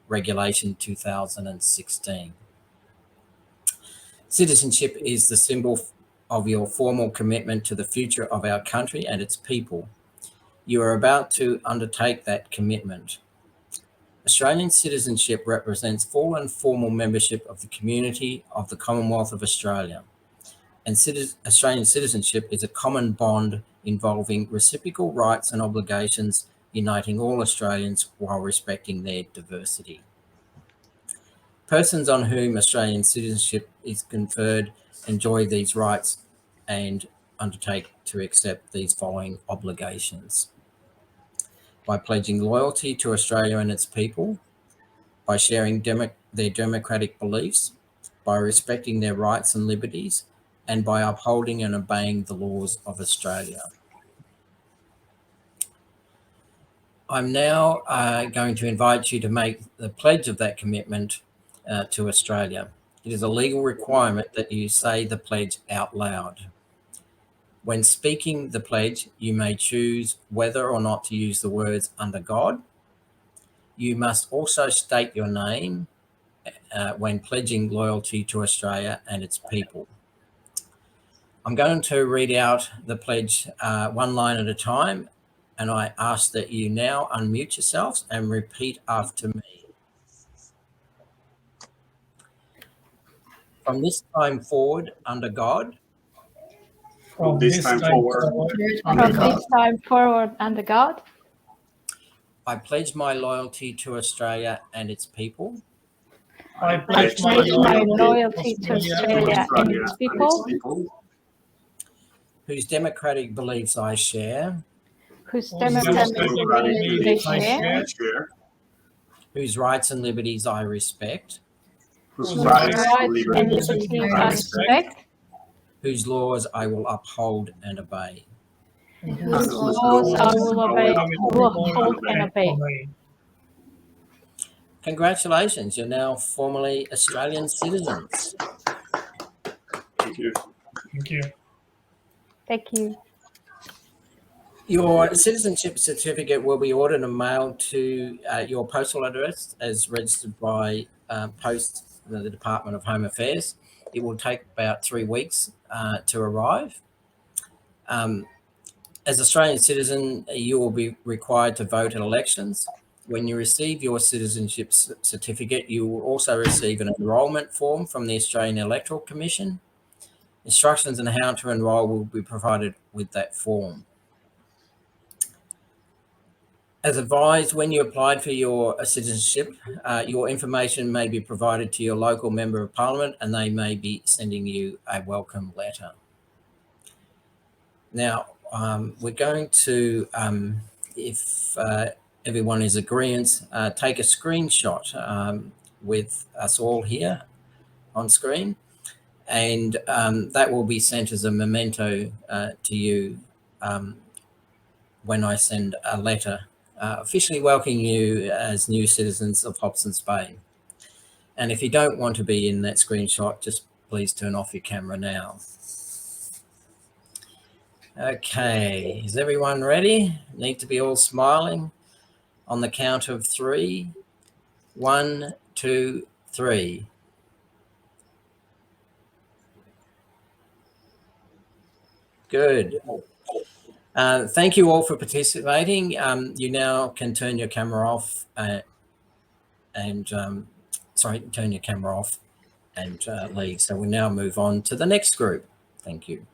Regulation 2016. Citizenship is the symbol of your formal commitment to the future of our country and its people. You are about to undertake that commitment. Australian citizenship represents full and formal membership of the community of the Commonwealth of Australia. And Australian citizenship is a common bond involving reciprocal rights and obligations, uniting all Australians while respecting their diversity. Persons on whom Australian citizenship is conferred enjoy these rights and undertake to accept these following obligations: by pledging loyalty to Australia and its people, by sharing their democratic beliefs, by respecting their rights and liberties, and by upholding and obeying the laws of Australia. I'm now going to invite you to make the pledge of that commitment to Australia. It is a legal requirement that you say the pledge out loud. When speaking the pledge, you may choose whether or not to use the words "under God." You must also state your name when pledging loyalty to Australia and its people. I'm going to read out the pledge one line at a time, and I ask that you now unmute yourselves and repeat after me. From this time forward, under God. From this time forward, under God. I pledge my loyalty to Australia and its people. I pledge my loyalty to Australia and its people. Whose democratic beliefs I share. whose whose democratic democratic they beliefs I share, share, whose rights and liberties I respect, whose whose rights and rights and liberties liberties I I respect, respect, whose laws I will uphold and obey. and and whose whose laws I will I uphold and obey. Congratulations, you're now formally Australian citizens. Thank you. Thank you. Thank you. Your citizenship certificate will be ordered and mailed to your postal address as registered by post the Department of Home Affairs. It will take about 3 weeks to arrive. As Australian citizen, you will be required to vote at elections. When you receive your citizenship certificate, you will also receive an enrolment form from the Australian Electoral Commission. Instructions on how to enrol will be provided with that form. As advised, when you applied for your citizenship, your information may be provided to your local Member of Parliament and they may be sending you a welcome letter. Now, we're going to, if everyone is agreeant, take a screenshot with us all here on screen, and that will be sent as a memento to you when I send a letter officially welcoming you as new citizens of Hobsons Bay. And if you don't want to be in that screenshot, just please turn off your camera now. Okay, is everyone ready? Need to be all smiling on the count of 3. 1, 2, 3. Good. Thank you all for participating. You now can turn your camera off turn your camera off and leave. So we now move on to the next group. Thank you.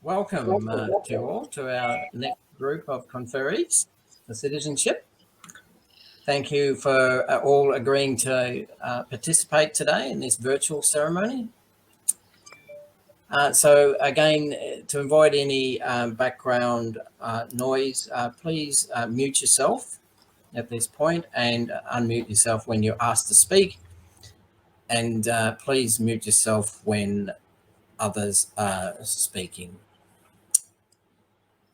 Welcome to you all to our next group of conferees for citizenship. Thank you for all agreeing to participate today in this virtual ceremony. So again, to avoid any background noise, please mute yourself at this point and unmute yourself when you're asked to speak. And please mute yourself when others are speaking.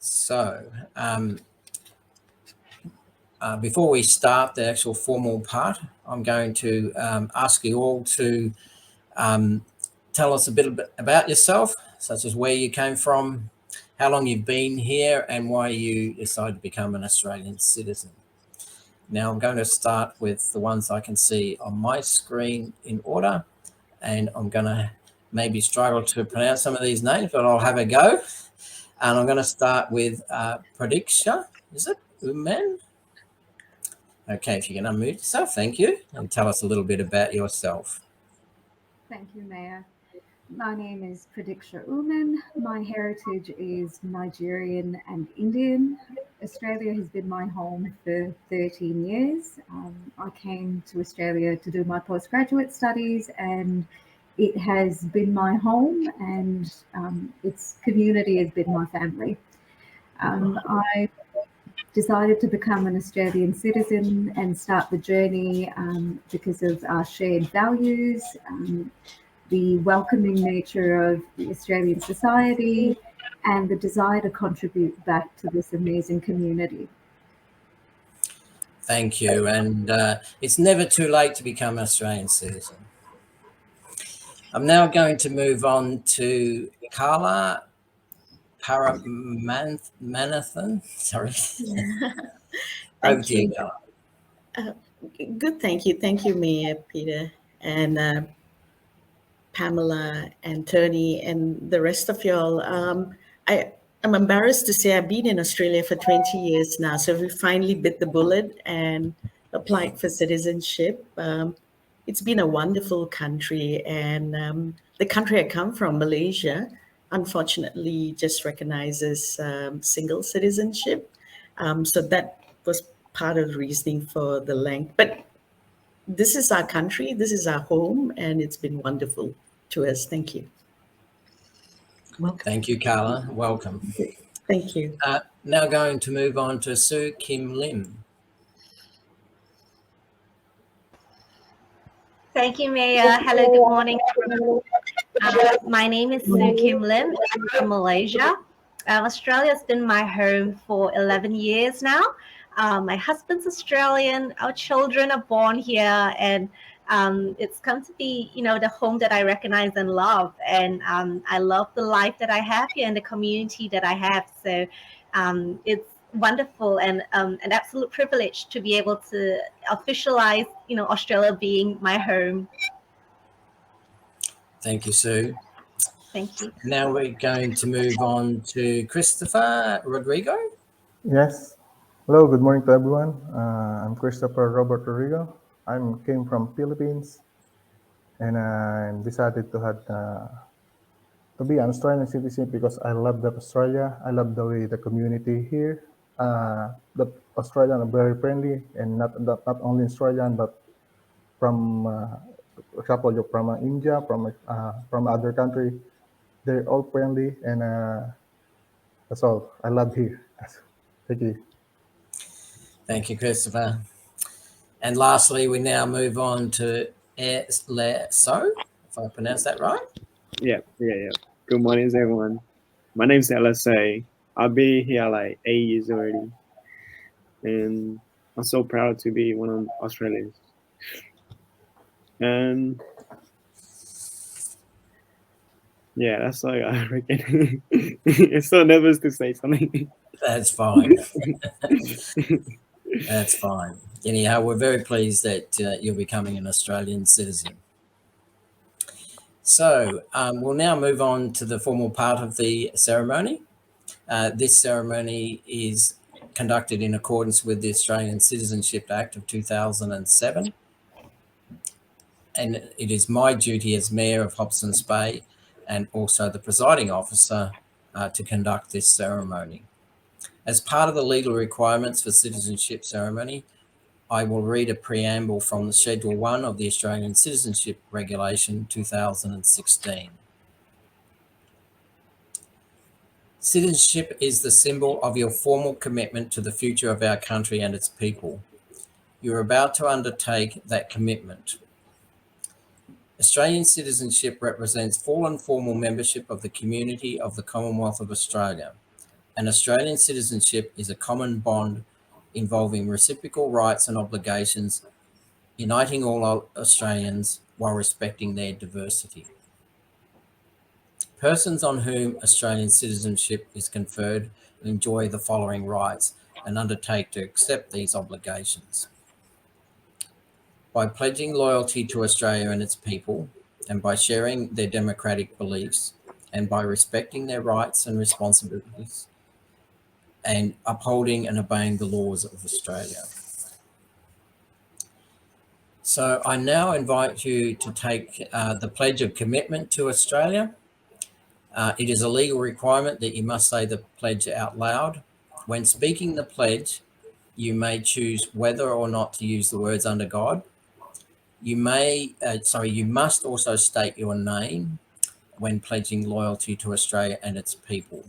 So before we start the actual formal part, I'm going to ask you all to tell us a bit about yourself, such as where you came from, how long you've been here, and why you decided to become an Australian citizen. Now I'm going to start with the ones I can see on my screen in order, and I'm going to maybe struggle to pronounce some of these names, but I'll have a go. And I'm going to start with Prediksha, is it? Umen? Okay, if you can unmute yourself, thank you. And tell us a little bit about yourself. Thank you, Mayor. My name is Prediksha Umen. My heritage is Nigerian and Indian. Australia has been my home for 13 years. I came to Australia to do my postgraduate studies, and it has been my home, and its community has been my family. I decided to become an Australian citizen and start the journey because of our shared values, the welcoming nature of the Australian society, and the desire to contribute back to this amazing community. Thank you. And it's never too late to become an Australian citizen. I'm now going to move on to Carla Paramanathan. Sorry. Over to you, Carla. Good, thank you. Thank you, Mayor Peter, and Pamela and Tony and the rest of y'all. I'm embarrassed to say I've been in Australia for 20 years now, so we finally bit the bullet and applied for citizenship. It's been a wonderful country, and the country I come from, Malaysia, unfortunately just recognizes single citizenship. So that was part of the reasoning for the length. But this is our country, this is our home, and it's been wonderful to us. Thank you. Welcome. Thank you, Carla. Welcome. Thank you. Now going to move on to Sue Kim Lim. Thank you, Mayor. Hello, good morning, everyone. My name is Sue Kim Lim. I'm from Malaysia. Australia's been my home for 11 years now. My husband's Australian. Our children are born here, and it's come to be, the home that I recognize and love. And I love the life that I have here and the community that I have. So it's wonderful and an absolute privilege to be able to officialize, Australia being my home. Thank you, Sue. Thank you. Now we're going to move on to Christopher Rodrigo. Yes. Hello, good morning to everyone. I'm Christopher Robert Rodrigo. I came from Philippines, and I decided to be an Australian citizen because I love Australia. I love the way the community here. The Australians are very friendly, and not only Australian, but from, for example, you're from India, from other country. They're all friendly, and that's all. I love here. Thank you. Thank you, Christopher. And lastly, we now move on to So, if I pronounce that right. Yeah. Good morning, everyone. My name is LSA. I've been here like 8 years already, and I'm so proud to be one of Australians. And yeah, that's all I reckon. I'm so nervous to say something. That's fine. That's fine. Anyhow, we're very pleased that you're becoming an Australian citizen. So we'll now move on to the formal part of the ceremony. This ceremony is conducted in accordance with the Australian Citizenship Act of 2007. And it is my duty as Mayor of Hobsons Bay and also the presiding officer to conduct this ceremony. As part of the legal requirements for citizenship ceremony, I will read a preamble from the Schedule 1 of the Australian Citizenship Regulation 2016. Citizenship is the symbol of your formal commitment to the future of our country and its people. You're about to undertake that commitment. Australian citizenship represents full and formal membership of the community of the Commonwealth of Australia. And Australian citizenship is a common bond involving reciprocal rights and obligations, uniting all Australians while respecting their diversity. Persons on whom Australian citizenship is conferred enjoy the following rights and undertake to accept these obligations. By pledging loyalty to Australia and its people, and by sharing their democratic beliefs, and by respecting their rights and responsibilities, and upholding and obeying the laws of Australia. So I now invite you to take the Pledge of Commitment to Australia. It is a legal requirement that you must say the pledge out loud When speaking the pledge, you may choose whether or not to use the words "under God." You must also state your name when pledging loyalty to Australia and its people.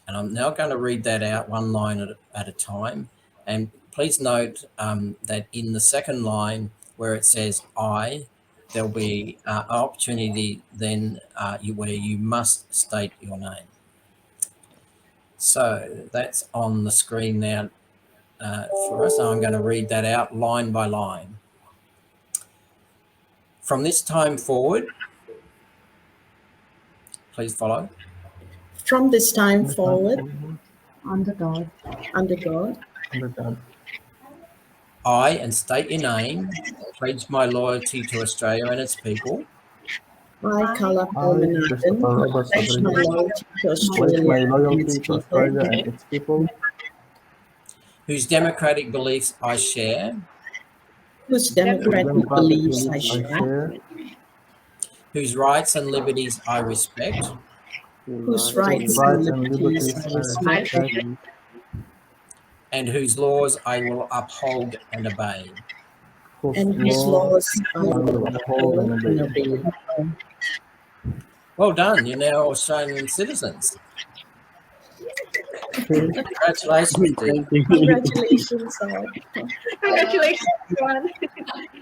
And I'm now going to read that out one line at a time. And please note that in the second line where it says "I," there'll be an opportunity then where you must state your name. So that's on the screen now for us. I'm going to read that out line by line. From this time forward, please follow. From this time forward, under God, under God, under God, I, and state your name, pledge my loyalty to Australia and its people. I, Carla I, Christopher Robert pledge my Rodrigo, loyalty to pledge Australia my and loyalty its to people, Australia and its people, Whose democratic beliefs I share. whose democratic beliefs I share, whose rights and liberties I respect. whose rights and liberties I respect, and whose laws I will uphold and obey. and whose laws I will uphold and obey. Well done, you're now Australian citizens. Congratulations. Congratulations, Congratulations, everyone.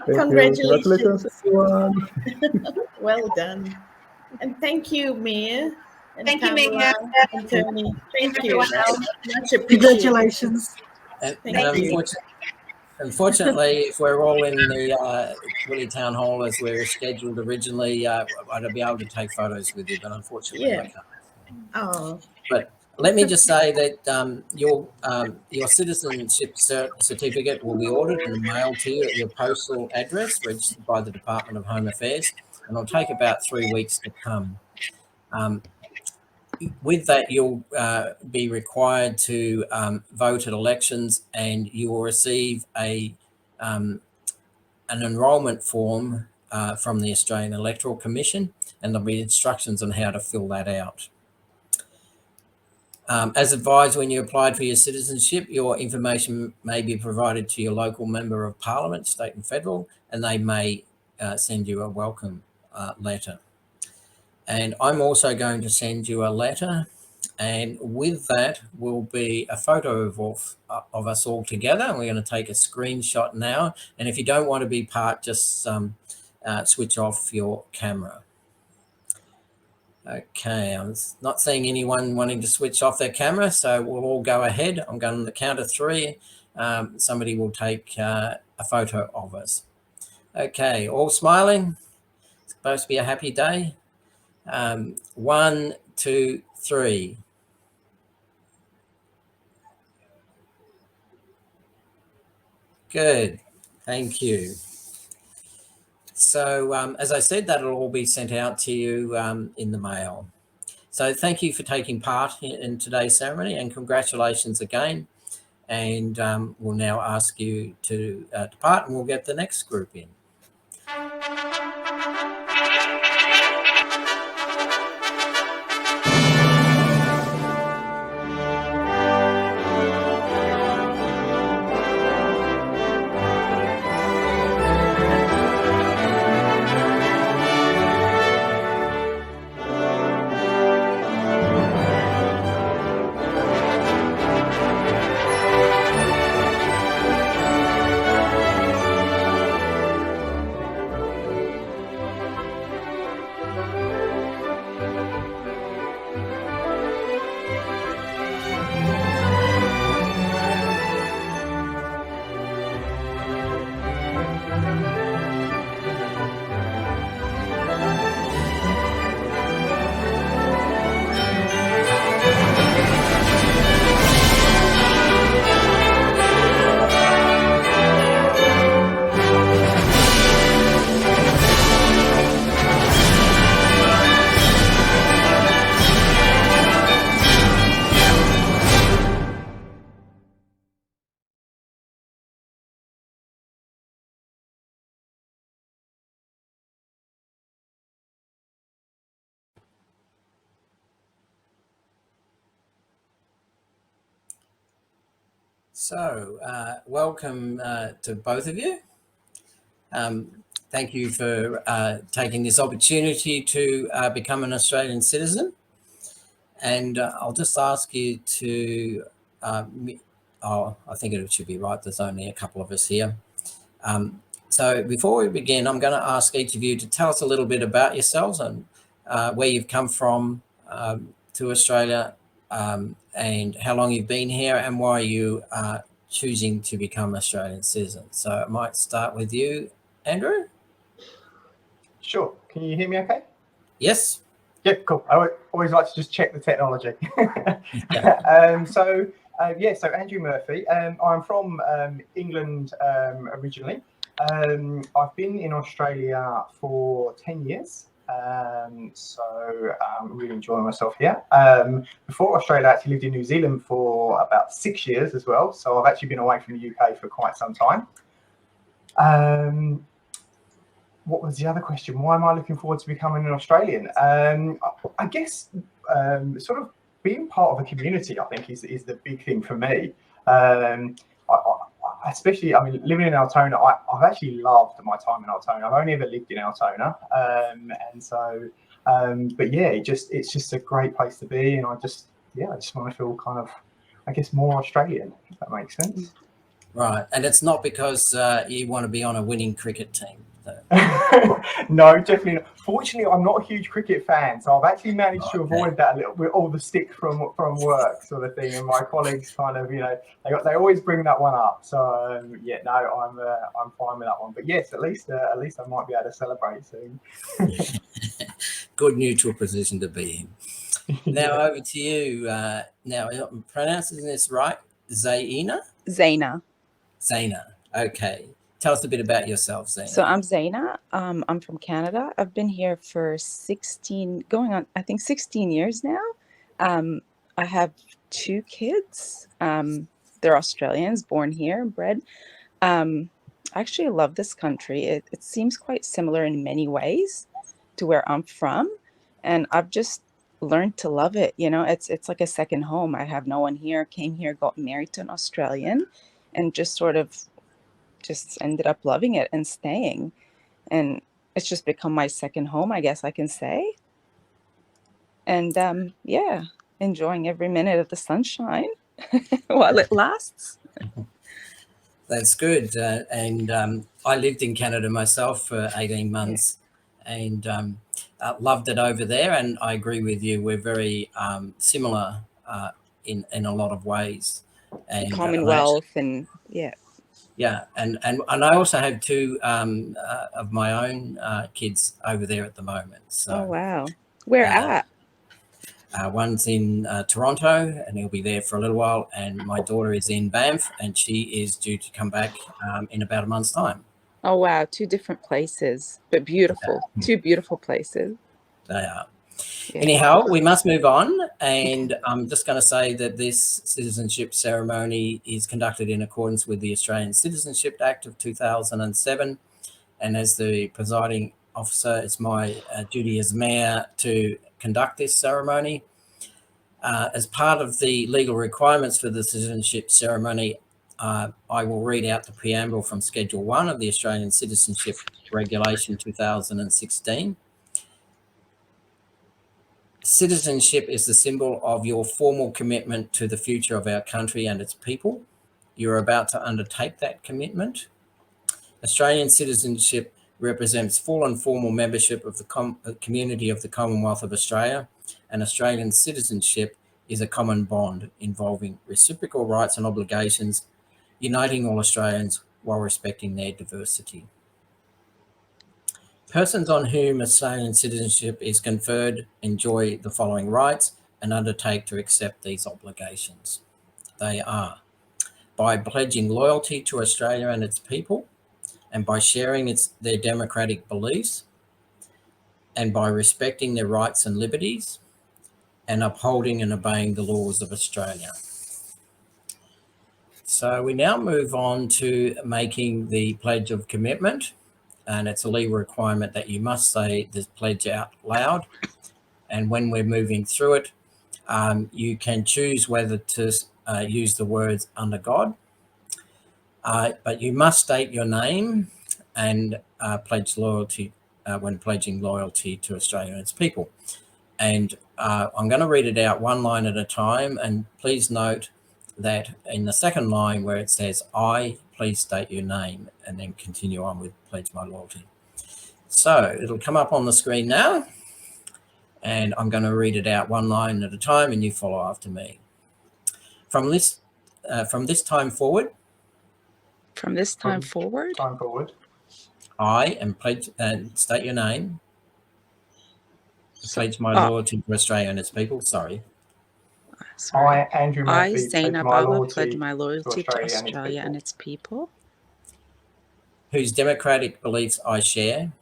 Congratulations, everyone. Well done. And thank you, Mayor. And Thank you, Pamela Mayor. and Tony. Thank you. Everyone else. Much appreciated. Congratulations. And Thank you. unfortunately, if we're all in the Willie Town Hall as we were scheduled originally, I'd be able to take photos with you, but unfortunately I can't. Oh. But let me just say that your citizenship certificate will be ordered and mailed to you at your postal address registered by the Department of Home Affairs, and it'll take about 3 weeks to come. With that, you'll be required to vote at elections, and you will receive an enrolment form from the Australian Electoral Commission, and there'll be instructions on how to fill that out. As advised, when you applied for your citizenship, your information may be provided to your local member of parliament, state and federal, and they may send you a welcome letter. And I'm also going to send you a letter, and with that will be a photo of us all together. And we're going to take a screenshot now. And if you don't want to be part, just switch off your camera. Okay, I'm not seeing anyone wanting to switch off their camera, so we'll all go ahead. I'm going on the count of 3. Somebody will take a photo of us. Okay, all smiling. It's supposed to be a happy day. 1, 2, 3. Good, thank you. So as I said, that'll all be sent out to you in the mail. So thank you for taking part in today's ceremony, and congratulations again. And we'll now ask you to depart, and we'll get the next group in. So, welcome to both of you. Thank you for taking this opportunity to become an Australian citizen. And I'll just ask you to, I think it should be right, there's only a couple of us here. So before we begin, I'm going to ask each of you to tell us a little bit about yourselves and where you've come from to Australia, and how long you've been here and why you are choosing to become an Australian citizen. So I might start with you, Andrew. Sure. Can you hear me okay? Yes. Yep, cool. I always like to just check the technology. So Andrew Murphy. I'm from England originally. I've been in Australia for 10 years. So I'm really enjoying myself here. Before Australia, I actually lived in New Zealand for about 6 years as well. So I've actually been away from the UK for quite some time. What was the other question? Why am I looking forward to becoming an Australian? I guess sort of being part of a community, I think, is the big thing for me. Especially, I mean, living in Altona, I've actually loved my time in Altona. I've only ever lived in Altona, but yeah, it's just a great place to be, and I just want to feel kind of, I guess, more Australian, if that makes sense. Right, and it's not because you want to be on a winning cricket team. No, definitely not. Fortunately, I'm not a huge cricket fan, so I've actually managed to avoid that a little bit, all the stick from work sort of thing. And my colleagues kind of, they always bring that one up. So I'm fine with that one. But yes, at least I might be able to celebrate soon. Good neutral position to be in. Now over to you. Now, I'm pronouncing this right? Zaina. Zaina. Okay. Tell us a bit about yourself, Zaina. So I'm Zaina. I'm from Canada. I've been here for 16 years now. I have 2 kids. They're Australians, born here, bred. I actually love this country. It seems quite similar in many ways to where I'm from. And I've just learned to love it. It's like a second home. I have no one here, came here, got married to an Australian, and just ended up loving it and staying. And it's just become my second home, I guess I can say. And enjoying every minute of the sunshine while it lasts. That's good. And I lived in Canada myself for 18 months and loved it over there. And I agree with you. We're very similar in a lot of ways. And Commonwealth and Yeah, and I also have 2 of my own kids over there at the moment. So, oh wow, where at? One's in Toronto, and he'll be there for a little while. And my daughter is in Banff, and she is due to come back in about a month's time. Oh wow, 2 different places, but beautiful. 2 beautiful places. They are. Yeah. Anyhow, we must move on, and I'm just going to say that this citizenship ceremony is conducted in accordance with the Australian Citizenship Act of 2007, and as the presiding officer, it's my duty as mayor to conduct this ceremony. As part of the legal requirements for the citizenship ceremony, I will read out the preamble from Schedule 1 of the Australian Citizenship Regulation 2016. Citizenship is the symbol of your formal commitment to the future of our country and its people. You're about to undertake that commitment. Australian citizenship represents full and formal membership of the community of the Commonwealth of Australia, and Australian citizenship is a common bond involving reciprocal rights and obligations, uniting all Australians while respecting their diversity. Persons on whom Australian citizenship is conferred enjoy the following rights and undertake to accept these obligations. They are by pledging loyalty to Australia and its people, and by sharing their democratic beliefs, and by respecting their rights and liberties, and upholding and obeying the laws of Australia. So we now move on to making the Pledge of Commitment. And it's a legal requirement that you must say this pledge out loud. And when we're moving through it, you can choose whether to use the words under God, but you must state your name and pledge loyalty when pledging loyalty to Australia and its people. And I'm going to read it out one line at a time, and please note that in the second line where it says I, please state your name and then continue on with pledge my loyalty. So it'll come up on the screen now, and I'm going to read it out one line at a time and you follow after me. From this time forward. From this time forward. I am pledge and state your name. Pledge my loyalty to Australia and its people. Sorry. I, Andrew Murphy, Zainab Baba, pledge my loyalty to Australia and its people. Whose democratic beliefs I share.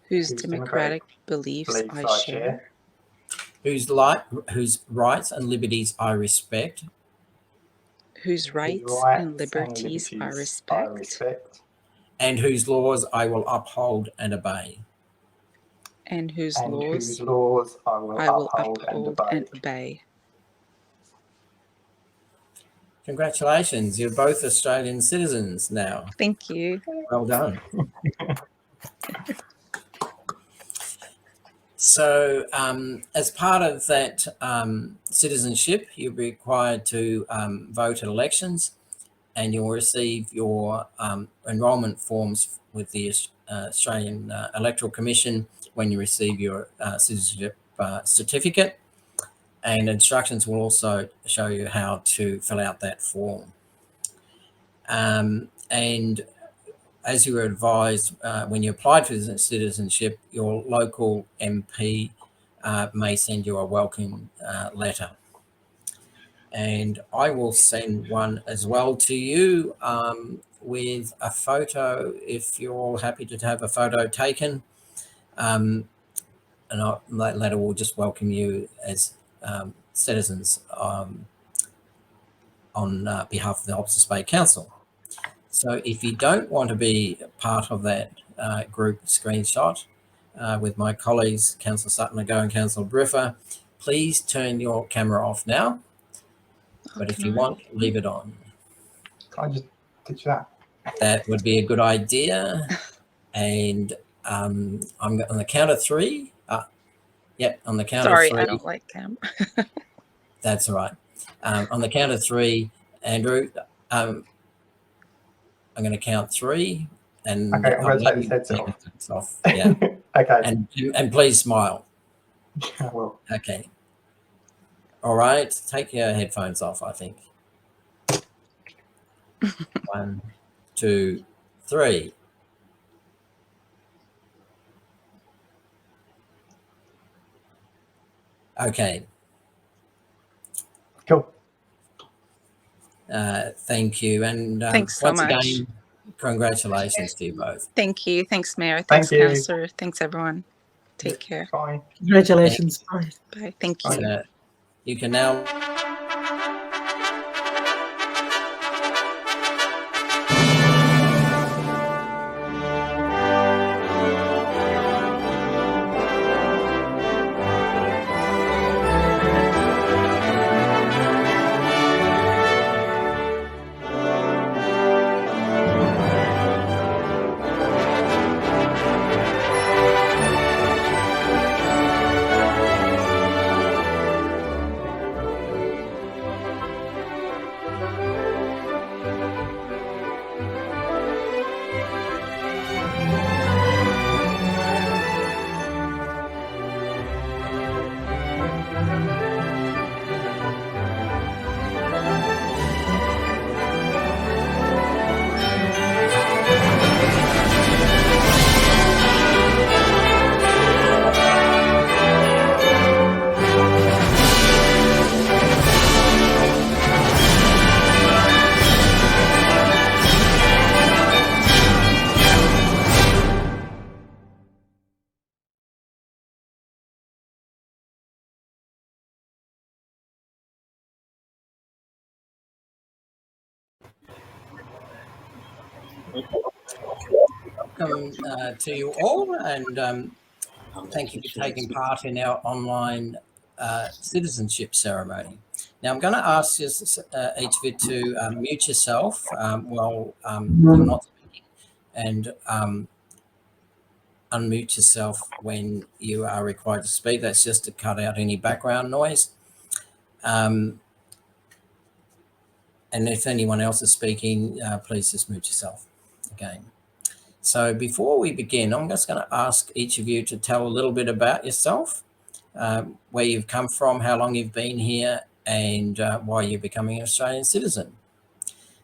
Whose democratic beliefs I share. Whose rights and liberties I respect. Whose rights and liberties I respect. And whose laws I will uphold and obey. And whose laws I will uphold and obey. Congratulations, you're both Australian citizens now. Thank you. Well done. So as part of that citizenship, you'll be required to vote at elections, and you'll receive your enrolment forms with the Australian Electoral Commission when you receive your Citizenship Certificate, and instructions will also show you how to fill out that form. And as you were advised, when you applied for citizenship, your local MP may send you a welcome letter. And I will send one as well to you with a photo, if you're all happy to have a photo taken. And that letter will just welcome you as citizens on behalf of the Hobsons Bay Council. So if you don't want to be part of that group screenshot with my colleagues, Councillor Sutton-Ago and Councillor Briffa, please turn your camera off now. But if you want, leave it on. Can I just teach that? That would be a good idea. And I'm on the count of three. Yep, on the count of three. Sorry, I don't like camera. That's all right. On the count of three, Andrew, I'm going to count three, and okay, I'm going to take this headset off. Yeah. Okay. And please smile. I will. Okay. All right. Take your headphones off, I think. 1, 2, 3. Okay. Cool. Thank you. And thanks so once much. Again, congratulations to you both. Thank you. Thanks, Mayor. Thanks, Councillor. Thanks, everyone. Take care. Bye. Congratulations. Bye. Bye. Thank you. You can now... Welcome to you all, and thank you for taking part in our online citizenship ceremony. Now, I'm going to ask you, each of you to mute yourself while you're not speaking, and unmute yourself when you are required to speak. That's just to cut out any background noise. And if anyone else is speaking, please just mute yourself again. So before we begin, I'm just going to ask each of you to tell a little bit about yourself, where you've come from, how long you've been here, and why you're becoming an Australian citizen.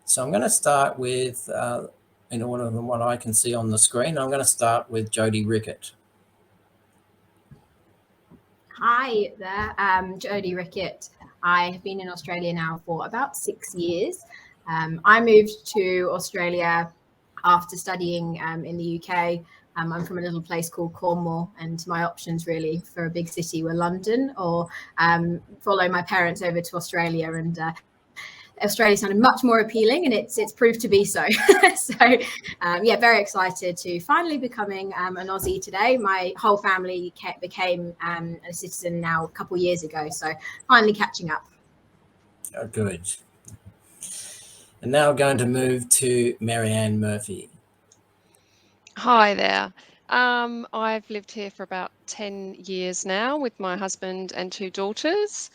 So I'm going to start with, in order of what I can see on the screen, I'm going to start with Jody Rickett. Hi there, I'm Jody Rickett. I have been in Australia now for about 6 years. I moved to Australia after studying in the UK. I'm from a little place called Cornwall, and my options really for a big city were London or follow my parents over to Australia, and Australia sounded much more appealing, and it's proved to be so. So yeah, very excited to finally becoming an Aussie today. My whole family became a citizen now a couple of years ago, so finally catching up. Oh, good. And now we're going to move to Marianne Murphy. Hi there. I've lived here for about 10 years now with my husband and 2 daughters.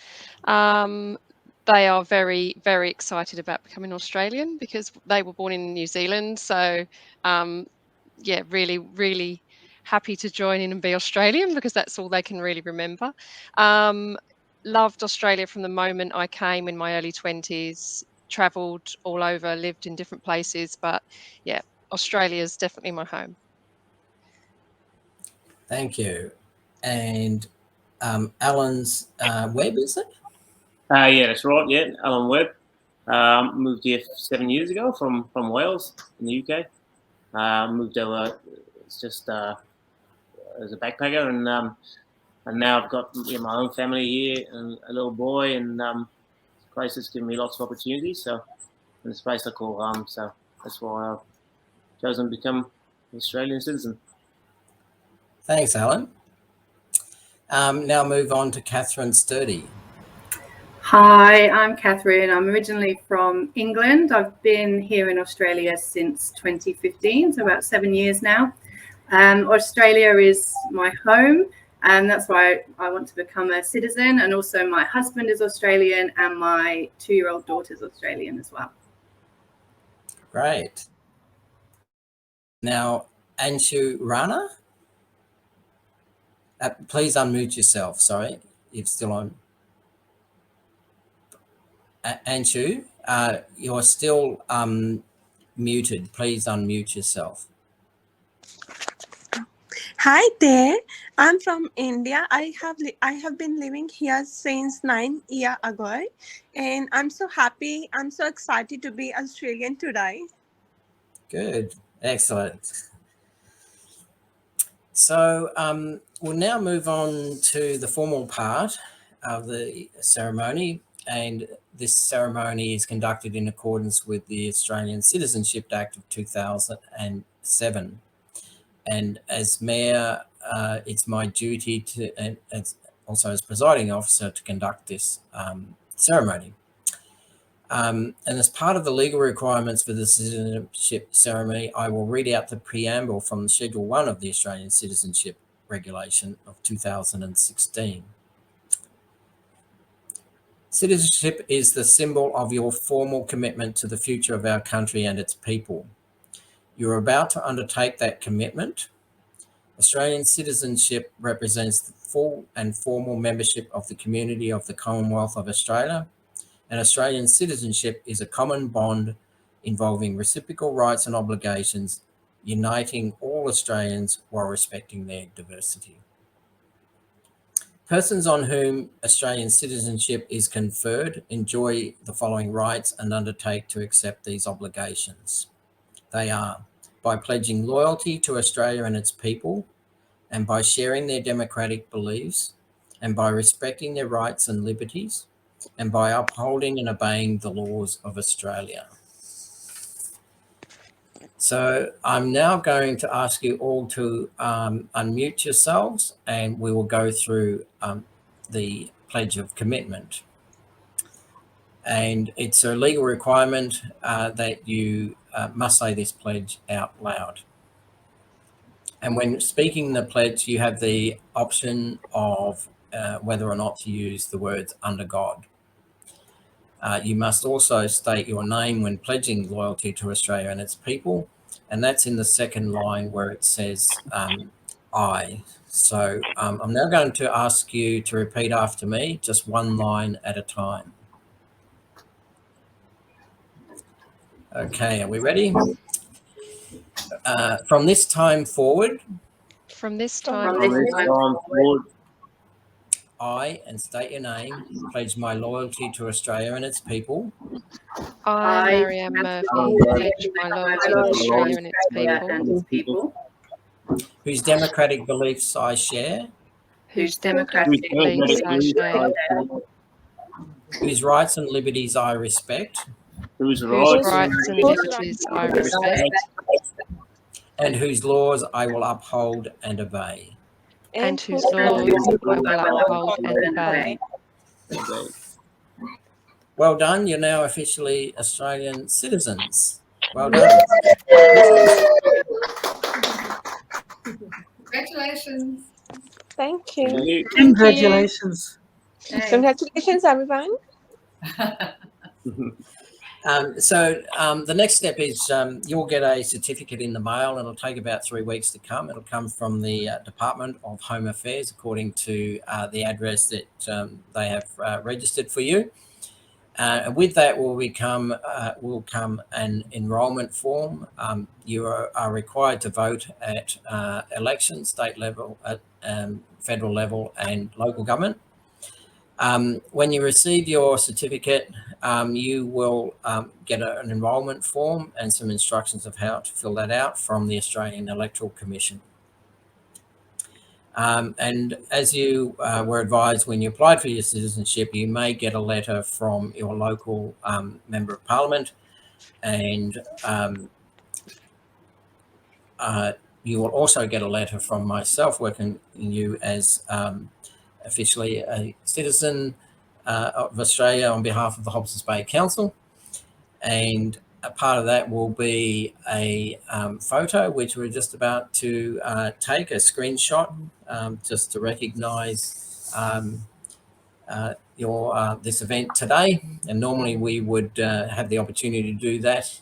They are very, very excited about becoming Australian because they were born in New Zealand. So yeah, really, really happy to join in and be Australian because that's all they can really remember. Loved Australia from the moment I came in my early 20s, travelled all over, lived in different places, but yeah, Australia is definitely my home. Thank you. And Alan's Webb, is it? Yeah, that's right. Yeah, Alan Webb. Moved here 7 years ago from Wales in the UK. Moved over just as a backpacker, and now I've got my own family here and a little boy, and this place has given me lots of opportunities. So, in this place I call home. So that's why I've chosen to become an Australian citizen. Thanks, Alan. Now move on to Catherine Sturdy. Hi, I'm Catherine. I'm originally from England. I've been here in Australia since 2015, so about 7 years now. Australia is my home, and that's why I want to become a citizen. And also my husband is Australian and my 2-year-old daughter is Australian as well. Great. Now, Anshu Rana. Please unmute yourself. Sorry, you're still on. Anshu, you're still muted. Please unmute yourself. Hi there. I'm from India. I have been living here since 9 years ago, and I'm so happy. I'm so excited to be Australian today. Good. Excellent. So we'll now move on to the formal part of the ceremony, and this ceremony is conducted in accordance with the Australian Citizenship Act of 2007. And as Mayor, it's my duty to, and also as presiding officer, to conduct this ceremony. And as part of the legal requirements for the citizenship ceremony, I will read out the preamble from Schedule 1 of the Australian Citizenship Regulation of 2016. Citizenship is the symbol of your formal commitment to the future of our country and its people. You're about to undertake that commitment. Australian citizenship represents the full and formal membership of the community of the Commonwealth of Australia, and Australian citizenship is a common bond involving reciprocal rights and obligations, uniting all Australians while respecting their diversity. Persons on whom Australian citizenship is conferred enjoy the following rights and undertake to accept these obligations. They are by pledging loyalty to Australia and its people, and by sharing their democratic beliefs, and by respecting their rights and liberties, and by upholding and obeying the laws of Australia. So I'm now going to ask you all to unmute yourselves, and we will go through the Pledge of Commitment. And it's a legal requirement that you must say this pledge out loud. And when speaking the pledge, you have the option of whether or not to use the words "under God." You must also state your name when pledging loyalty to Australia and its people, and that's in the second line where it says I. So I'm now going to ask you to repeat after me, just one line at a time. Okay, are we ready? From this time forward. From this time forward. I, and state your name, pledge my loyalty to Australia and its people. I, Marianne Murphy, pledge my loyalty to Australia and its people. Whose democratic beliefs I share. Whose democratic beliefs I share. Whose rights and liberties I respect. Whose rights and liberties I respect. And whose laws I will uphold and obey. And whose laws I will uphold and obey. Well done. You're now officially Australian citizens. Well done. Congratulations. Thank you. Congratulations. Congratulations, everyone. The next step is you'll get a certificate in the mail. It'll take about 3 weeks to come. It'll come from the Department of Home Affairs according to the address that they have registered for you. And with that will come an enrolment form. You are required to vote at elections, state level, federal level and local government. When you receive your certificate, you will get an enrolment form and some instructions of how to fill that out from the Australian Electoral Commission. And as you were advised when you applied for your citizenship, you may get a letter from your local Member of Parliament, and you will also get a letter from myself working you as officially a citizen of Australia on behalf of the Hobsons Bay Council. And a part of that will be a photo, which we're just about to take, a screenshot, just to recognise this event today. And normally we would have the opportunity to do that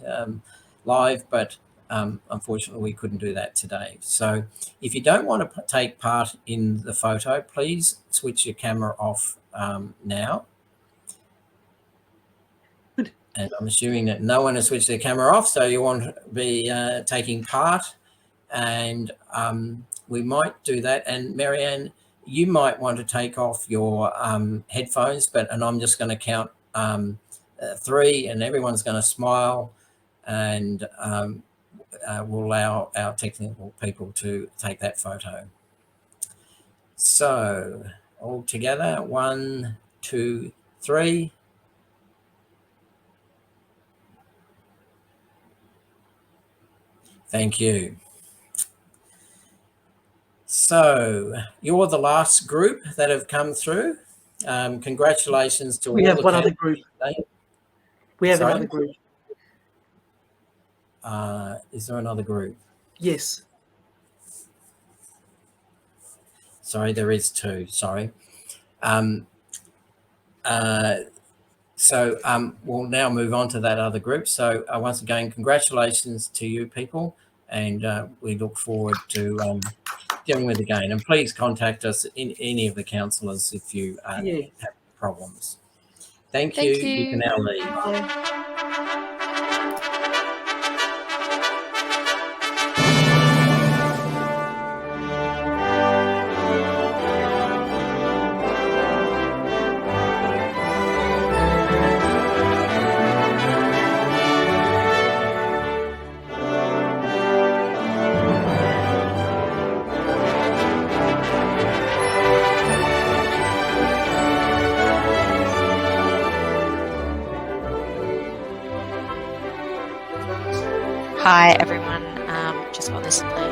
live, but unfortunately we couldn't do that today. So if you don't want to take part in the photo, please switch your camera off now. And I'm assuming that no one has switched their camera off, so you want to be taking part, and we might do that. And Marianne, you might want to take off your headphones, and I'm just going to count 3, and everyone's going to smile, and we'll allow our technical people to take that photo. So all together, 1, 2, 3. Thank you. So you're the last group that have come through. Congratulations to all. We have one other group. We have another group. Is there another group? Yes. Sorry, there is 2. Sorry. We'll now move on to that other group. So once again, congratulations to you people, and we look forward to dealing with it again. And please contact us, in any of the councillors, if you have problems. Thank you. You can now leave. Hi everyone, just while this is playing.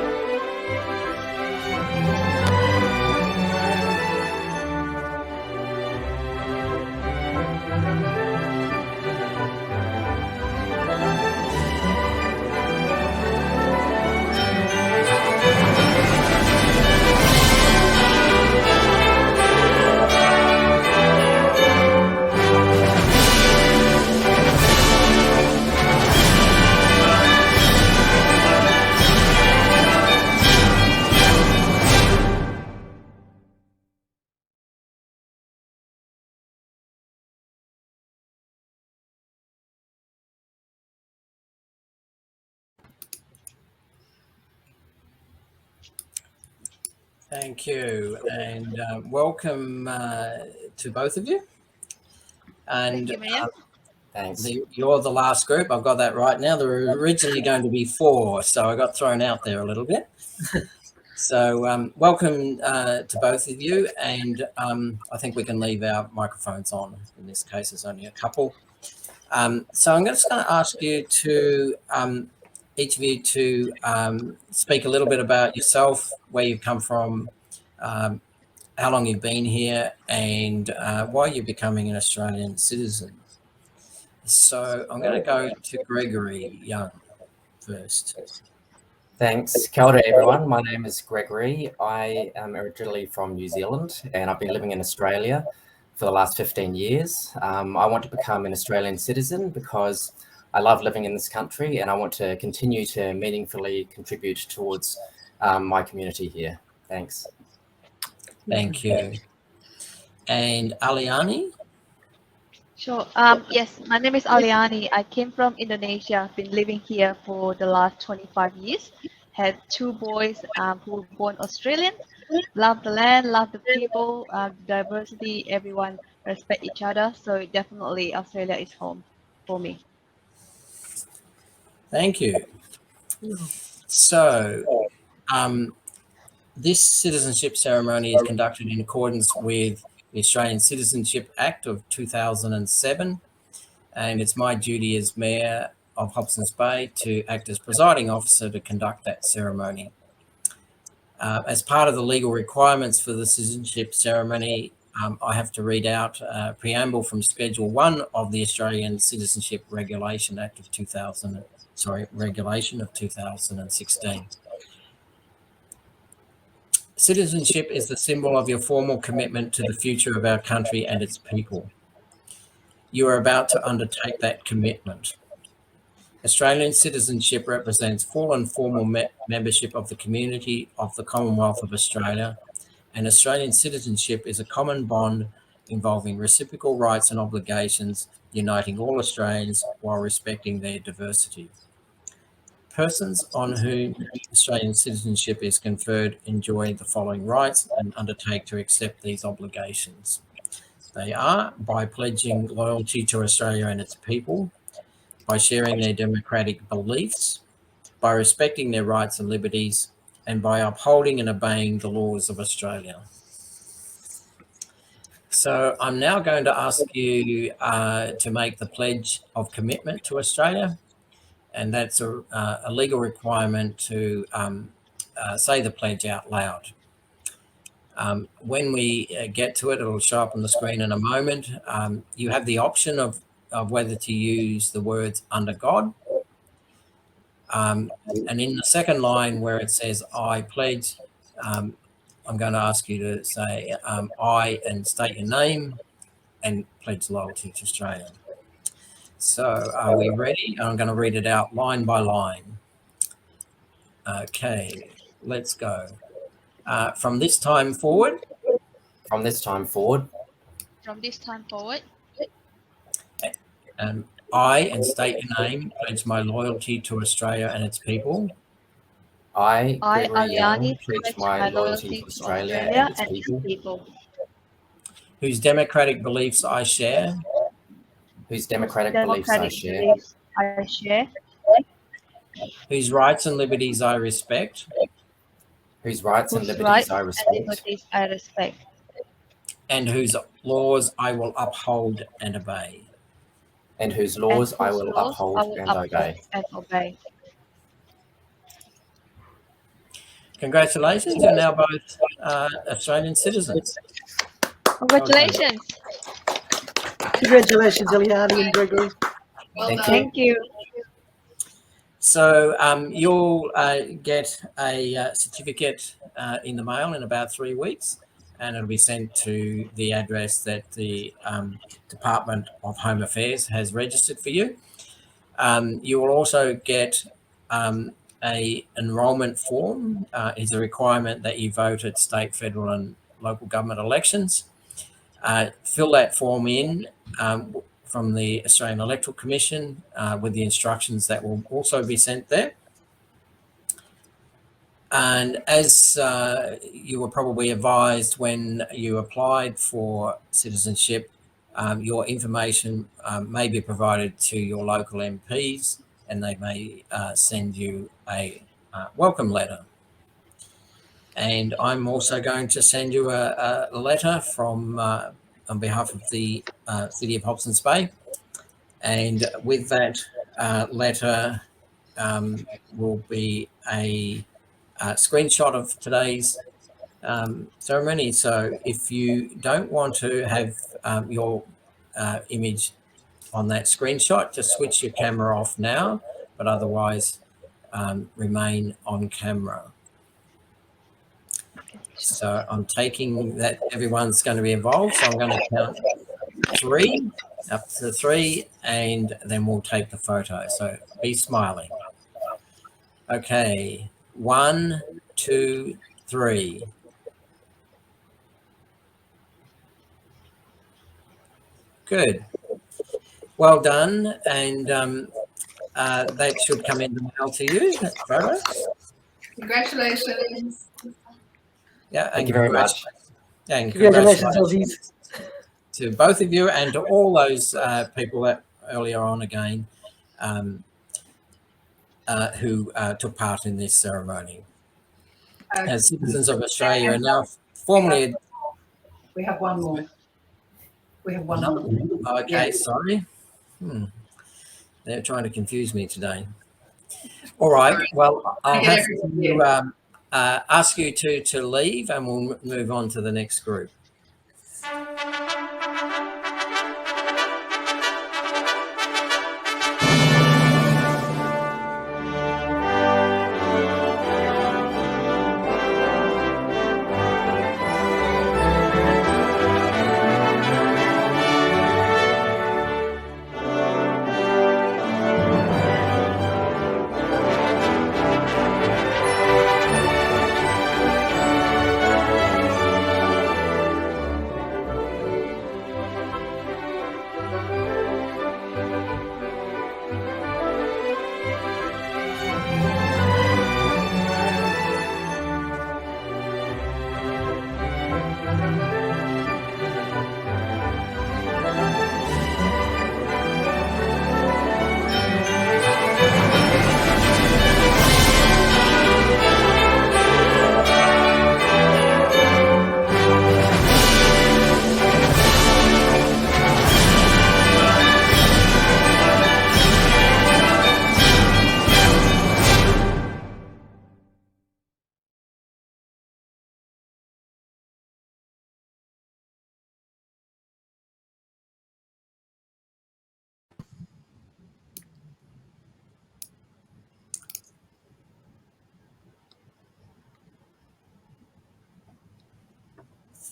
Thank you, and welcome to both of you. And Thank you, Mayor. Thanks. You're the last group. I've got that right now. There were originally going to be 4, so I got thrown out there a little bit. So welcome to both of you, and I think we can leave our microphones on. In this case, there's only a couple. So I'm just going to ask you to, each of you to speak a little bit about yourself, where you've come from, how long you've been here, and why you're becoming an Australian citizen. So I'm going to go to Gregory Young first. Thanks. Kia ora, everyone. My name is Gregory. I am originally from New Zealand, and I've been living in Australia for the last 15 years. I want to become an Australian citizen because I love living in this country, and I want to continue to meaningfully contribute towards my community here. Thanks. Thank you. And Aliani? Sure. Yes, my name is Aliani. I came from Indonesia. I've been living here for the last 25 years. Had 2 boys who were born Australian. Love the land, love the people, diversity, everyone respect each other. So definitely Australia is home for me. Thank you. So this citizenship ceremony is conducted in accordance with the Australian Citizenship Act of 2007, and it's my duty as Mayor of Hobsons Bay to act as presiding officer to conduct that ceremony. As part of the legal requirements for the citizenship ceremony, I have to read out a preamble from Schedule 1 of the Australian Citizenship Regulation Act of Regulation of 2016. Citizenship is the symbol of your formal commitment to the future of our country and its people. You are about to undertake that commitment. Australian citizenship represents full and formal membership of the community of the Commonwealth of Australia, and Australian citizenship is a common bond involving reciprocal rights and obligations, uniting all Australians while respecting their diversity. Persons on whom Australian citizenship is conferred enjoy the following rights and undertake to accept these obligations. They are by pledging loyalty to Australia and its people, by sharing their democratic beliefs, by respecting their rights and liberties, and by upholding and obeying the laws of Australia. So I'm now going to ask you to make the pledge of commitment to Australia. And that's a legal requirement to say the pledge out loud. When we get to it, it'll show up on the screen in a moment. You have the option of whether to use the words under God. And in the second line where it says I pledge, I'm going to ask you to say I and state your name and pledge loyalty to Australia. So are we ready? I'm going to read it out line by line. Okay, let's go. From this time forward. From this time forward. From this time forward. I, and state your name, pledge my loyalty to Australia and its people. I, Gregory Young, Aliani, pledge my loyalty to Australia and its people. Whose democratic beliefs I share. Whose democratic beliefs I share. Whose rights and liberties I respect. Whose rights and liberties I respect. And whose laws I will uphold and obey. And whose laws I will uphold and obey. Congratulations, you're now both Australian citizens. Congratulations. Congratulations, Aliani and Gregory. Thank you. So you'll get a certificate in the mail in about 3 weeks, and it'll be sent to the address that the Department of Home Affairs has registered for you. You will also get a enrolment form. It's a requirement that you vote at state, federal and local government elections. Fill that form in from the Australian Electoral Commission with the instructions that will also be sent there. And as you were probably advised when you applied for citizenship, your information may be provided to your local MPs, and they may send you a welcome letter. And I'm also going to send you a letter from on behalf of the City of Hobsons Bay. And with that letter will be a screenshot of today's ceremony. So if you don't want to have your image on that screenshot, just switch your camera off now, but otherwise remain on camera. So I'm taking that everyone's going to be involved. So I'm going to count 3, up to 3, and then we'll take the photo. So be smiling. Okay, 1, 2, 3. Good. Well done. And that should come in the mail to you, that photo. Congratulations. Yeah, Thank you very much. And Congratulations, Aussies. To both of you and to all those people that earlier on again who took part in this ceremony. As citizens of Australia are now formally... We have one more. We have one more. Okay, Yeah. sorry. They're trying to confuse me today. All right, well, I'll have to ask you to leave, and we'll move on to the next group.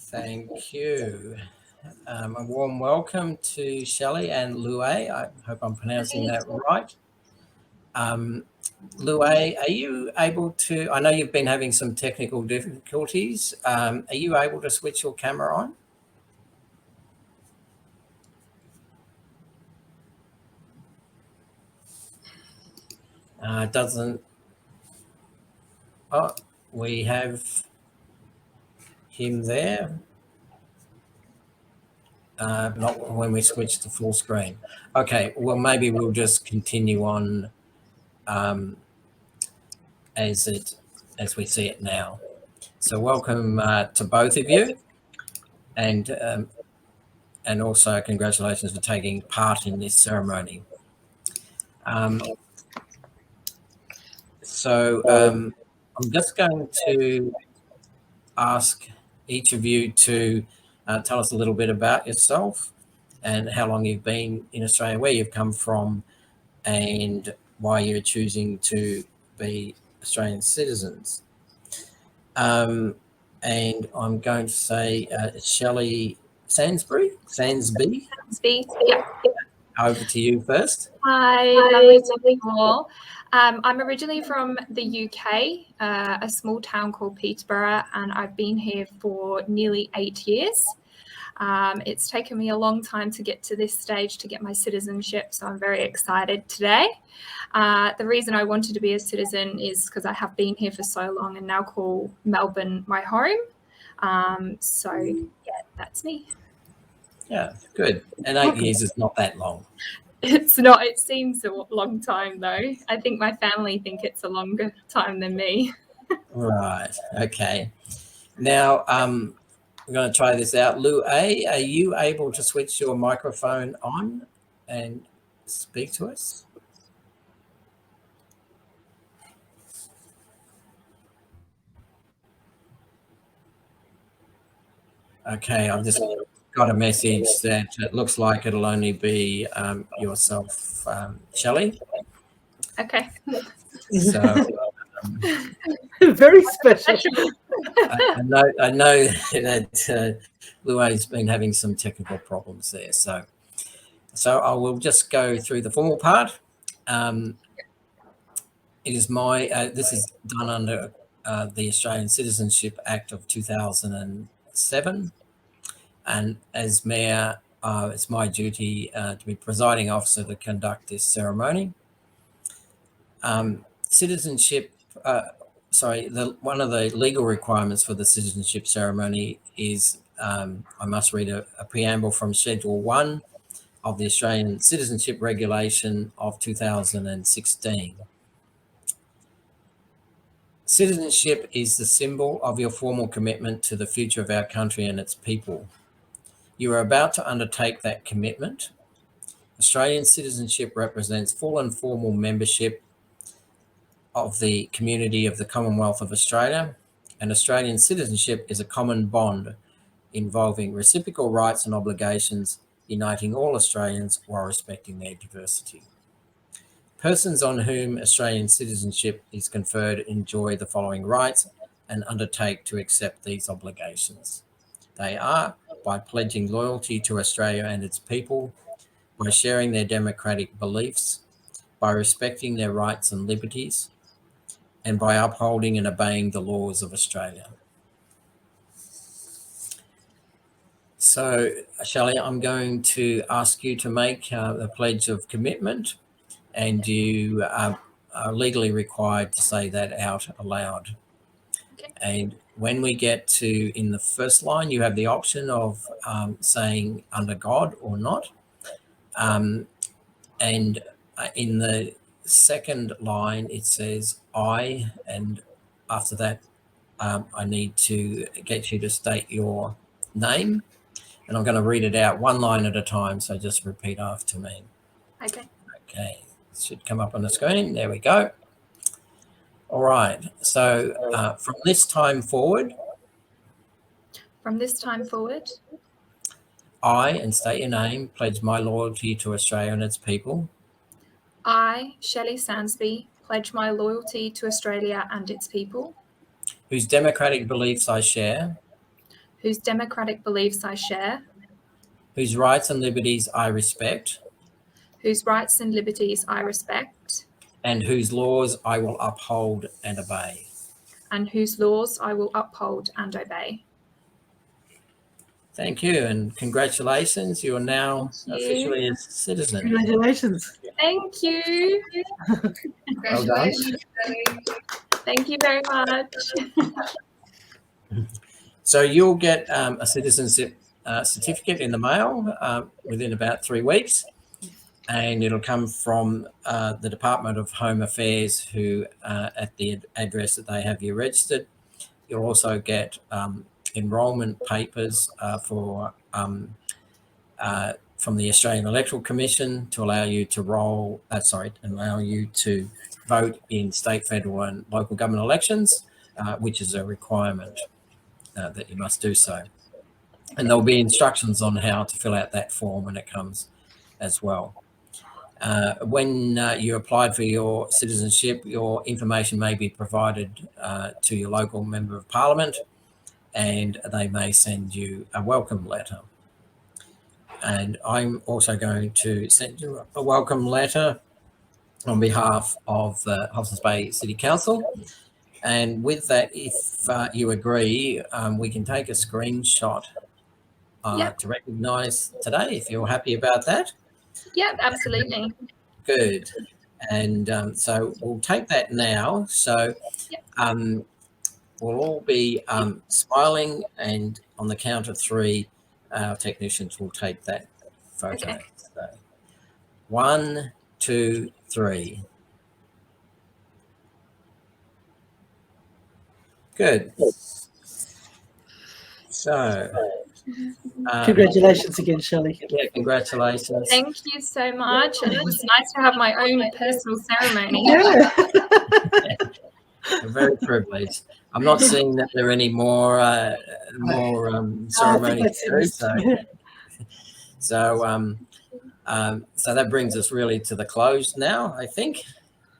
Thank you. A warm welcome to Shelley and Lue. I hope I'm pronouncing that right. Lue, are you able to, I know you've been having some technical difficulties. Are you able to switch your camera on? Doesn't, oh, we have him there. Not when we switch to full screen. Okay, well, maybe we'll just continue on as we see it now. So welcome to both of you, and also congratulations for taking part in this ceremony. I'm just going to ask each of you to tell us a little bit about yourself and how long you've been in Australia, where you've come from, and why you're choosing to be Australian citizens. And I'm going to say Shelley Sansby, yeah. Over to you first. Hi, lovely to meet you all. I'm originally from the UK, a small town called Peterborough, and I've been here for nearly 8 years. It's taken me a long time to get to this stage to get my citizenship, so I'm very excited today. The reason I wanted to be a citizen is because I have been here for so long and now call Melbourne my home. So yeah, that's me. Yeah, good. And 8 years is not that long. It's not. It seems a long time though. I think my family think it's a longer time than me. Right. Okay. Now, I'm going to try this out. Lou A, are you able to switch your microphone on and speak to us? Okay, I've just got a message that it looks like it'll only be yourself, Shelley. Okay. So very special. I know that Loua's been having some technical problems there. So I will just go through the formal part. It is my this is done under the Australian Citizenship Act of 2007, and as Mayor, it's my duty to be presiding officer to conduct this ceremony. Citizenship. One of the legal requirements for the citizenship ceremony is I must read a preamble from Schedule 1 of the Australian Citizenship Regulation of 2016. Citizenship is the symbol of your formal commitment to the future of our country and its people. You are about to undertake that commitment. Australian citizenship represents full and formal membership of the community of the Commonwealth of Australia, and Australian citizenship is a common bond involving reciprocal rights and obligations, uniting all Australians while respecting their diversity. Persons on whom Australian citizenship is conferred enjoy the following rights and undertake to accept these obligations. They are by pledging loyalty to Australia and its people, by sharing their democratic beliefs, by respecting their rights and liberties, and by upholding and obeying the laws of Australia. So, Shelley, I'm going to ask you to make the pledge of commitment, and you are legally required to say that out aloud. Okay. And when we get to in the first line, you have the option of saying under God or not. And in the second line, it says I, and after that, I need to get you to state your name. And I'm going to read it out one line at a time, so just repeat after me. Okay. Okay, it should come up on the screen. There we go. All right, so from this time forward. From this time forward. I, and state your name, pledge my loyalty to Australia and its people. I, Shelley Sansby, pledge my loyalty to Australia and its people. Whose democratic beliefs I share. Whose democratic beliefs I share. Whose rights and liberties I respect. Whose rights and liberties I respect. And whose laws I will uphold and obey. And whose laws I will uphold and obey. Thank you, and congratulations. You are now officially a citizen. Congratulations. Thank you. Well done. Thank you very much. So you'll get a citizenship certificate in the mail within about 3 weeks, and it'll come from the Department of Home Affairs, who at the address that they have you registered. You'll also get enrolment papers from the Australian Electoral Commission to allow you to vote in state, federal, and local government elections, which is a requirement that you must do so. And there'll be instructions on how to fill out that form when it comes as well. When you apply for your citizenship, your information may be provided to your local Member of Parliament, and they may send you a welcome letter. And I'm also going to send you a welcome letter on behalf of the Hobsons Bay City Council. And with that, if you agree, we can take a screenshot to recognise today, if you're happy about that. Yep, absolutely. Good. And so we'll take that now. So we'll all be smiling, and on the count of 3, our technicians will take that photo. Okay. So 1, 2, 3. Good. So congratulations again, Shelley. Yeah, congratulations. Thank you so much. And it was nice to have my own personal ceremony. Yeah. I'm very privileged. I'm not seeing that there are any more ceremonies to do. So that brings us really to the close now, I think.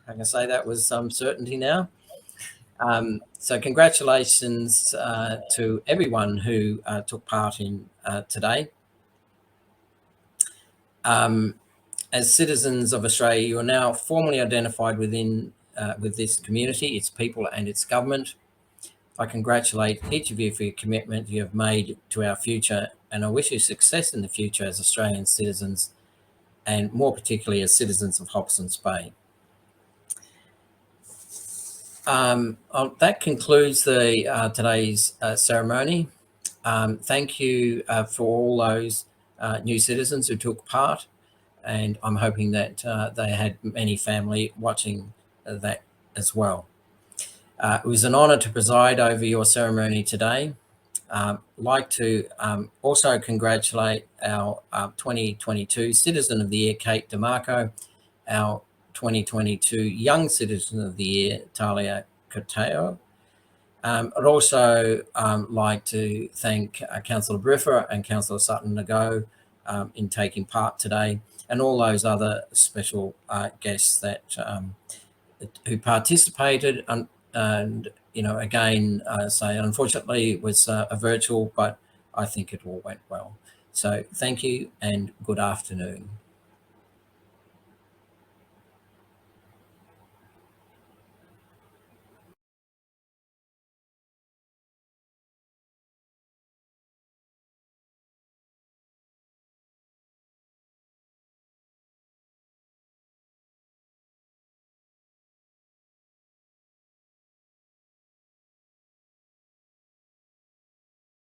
I can say that with some certainty now. So congratulations to everyone who took part in today. As citizens of Australia, you are now formally identified within with this community, its people and its government. I congratulate each of you for your commitment you have made to our future, and I wish you success in the future as Australian citizens, and more particularly as citizens of Hobsons Bay. That concludes the today's ceremony. Thank you for all those new citizens who took part, and I'm hoping that they had many family watching that as well. It was an honour to preside over your ceremony today. I'd like to also congratulate our 2022 Citizen of the Year, Kate Demarco, our 2022 Young Citizen of the Year, Tahlia Kotiau. I'd also like to thank Councillor Briffa and Councillor Sutton-Nago in taking part today, and all those other special guests that who participated. And you know, again, say unfortunately it was a virtual, but I think it all went well. So thank you and good afternoon.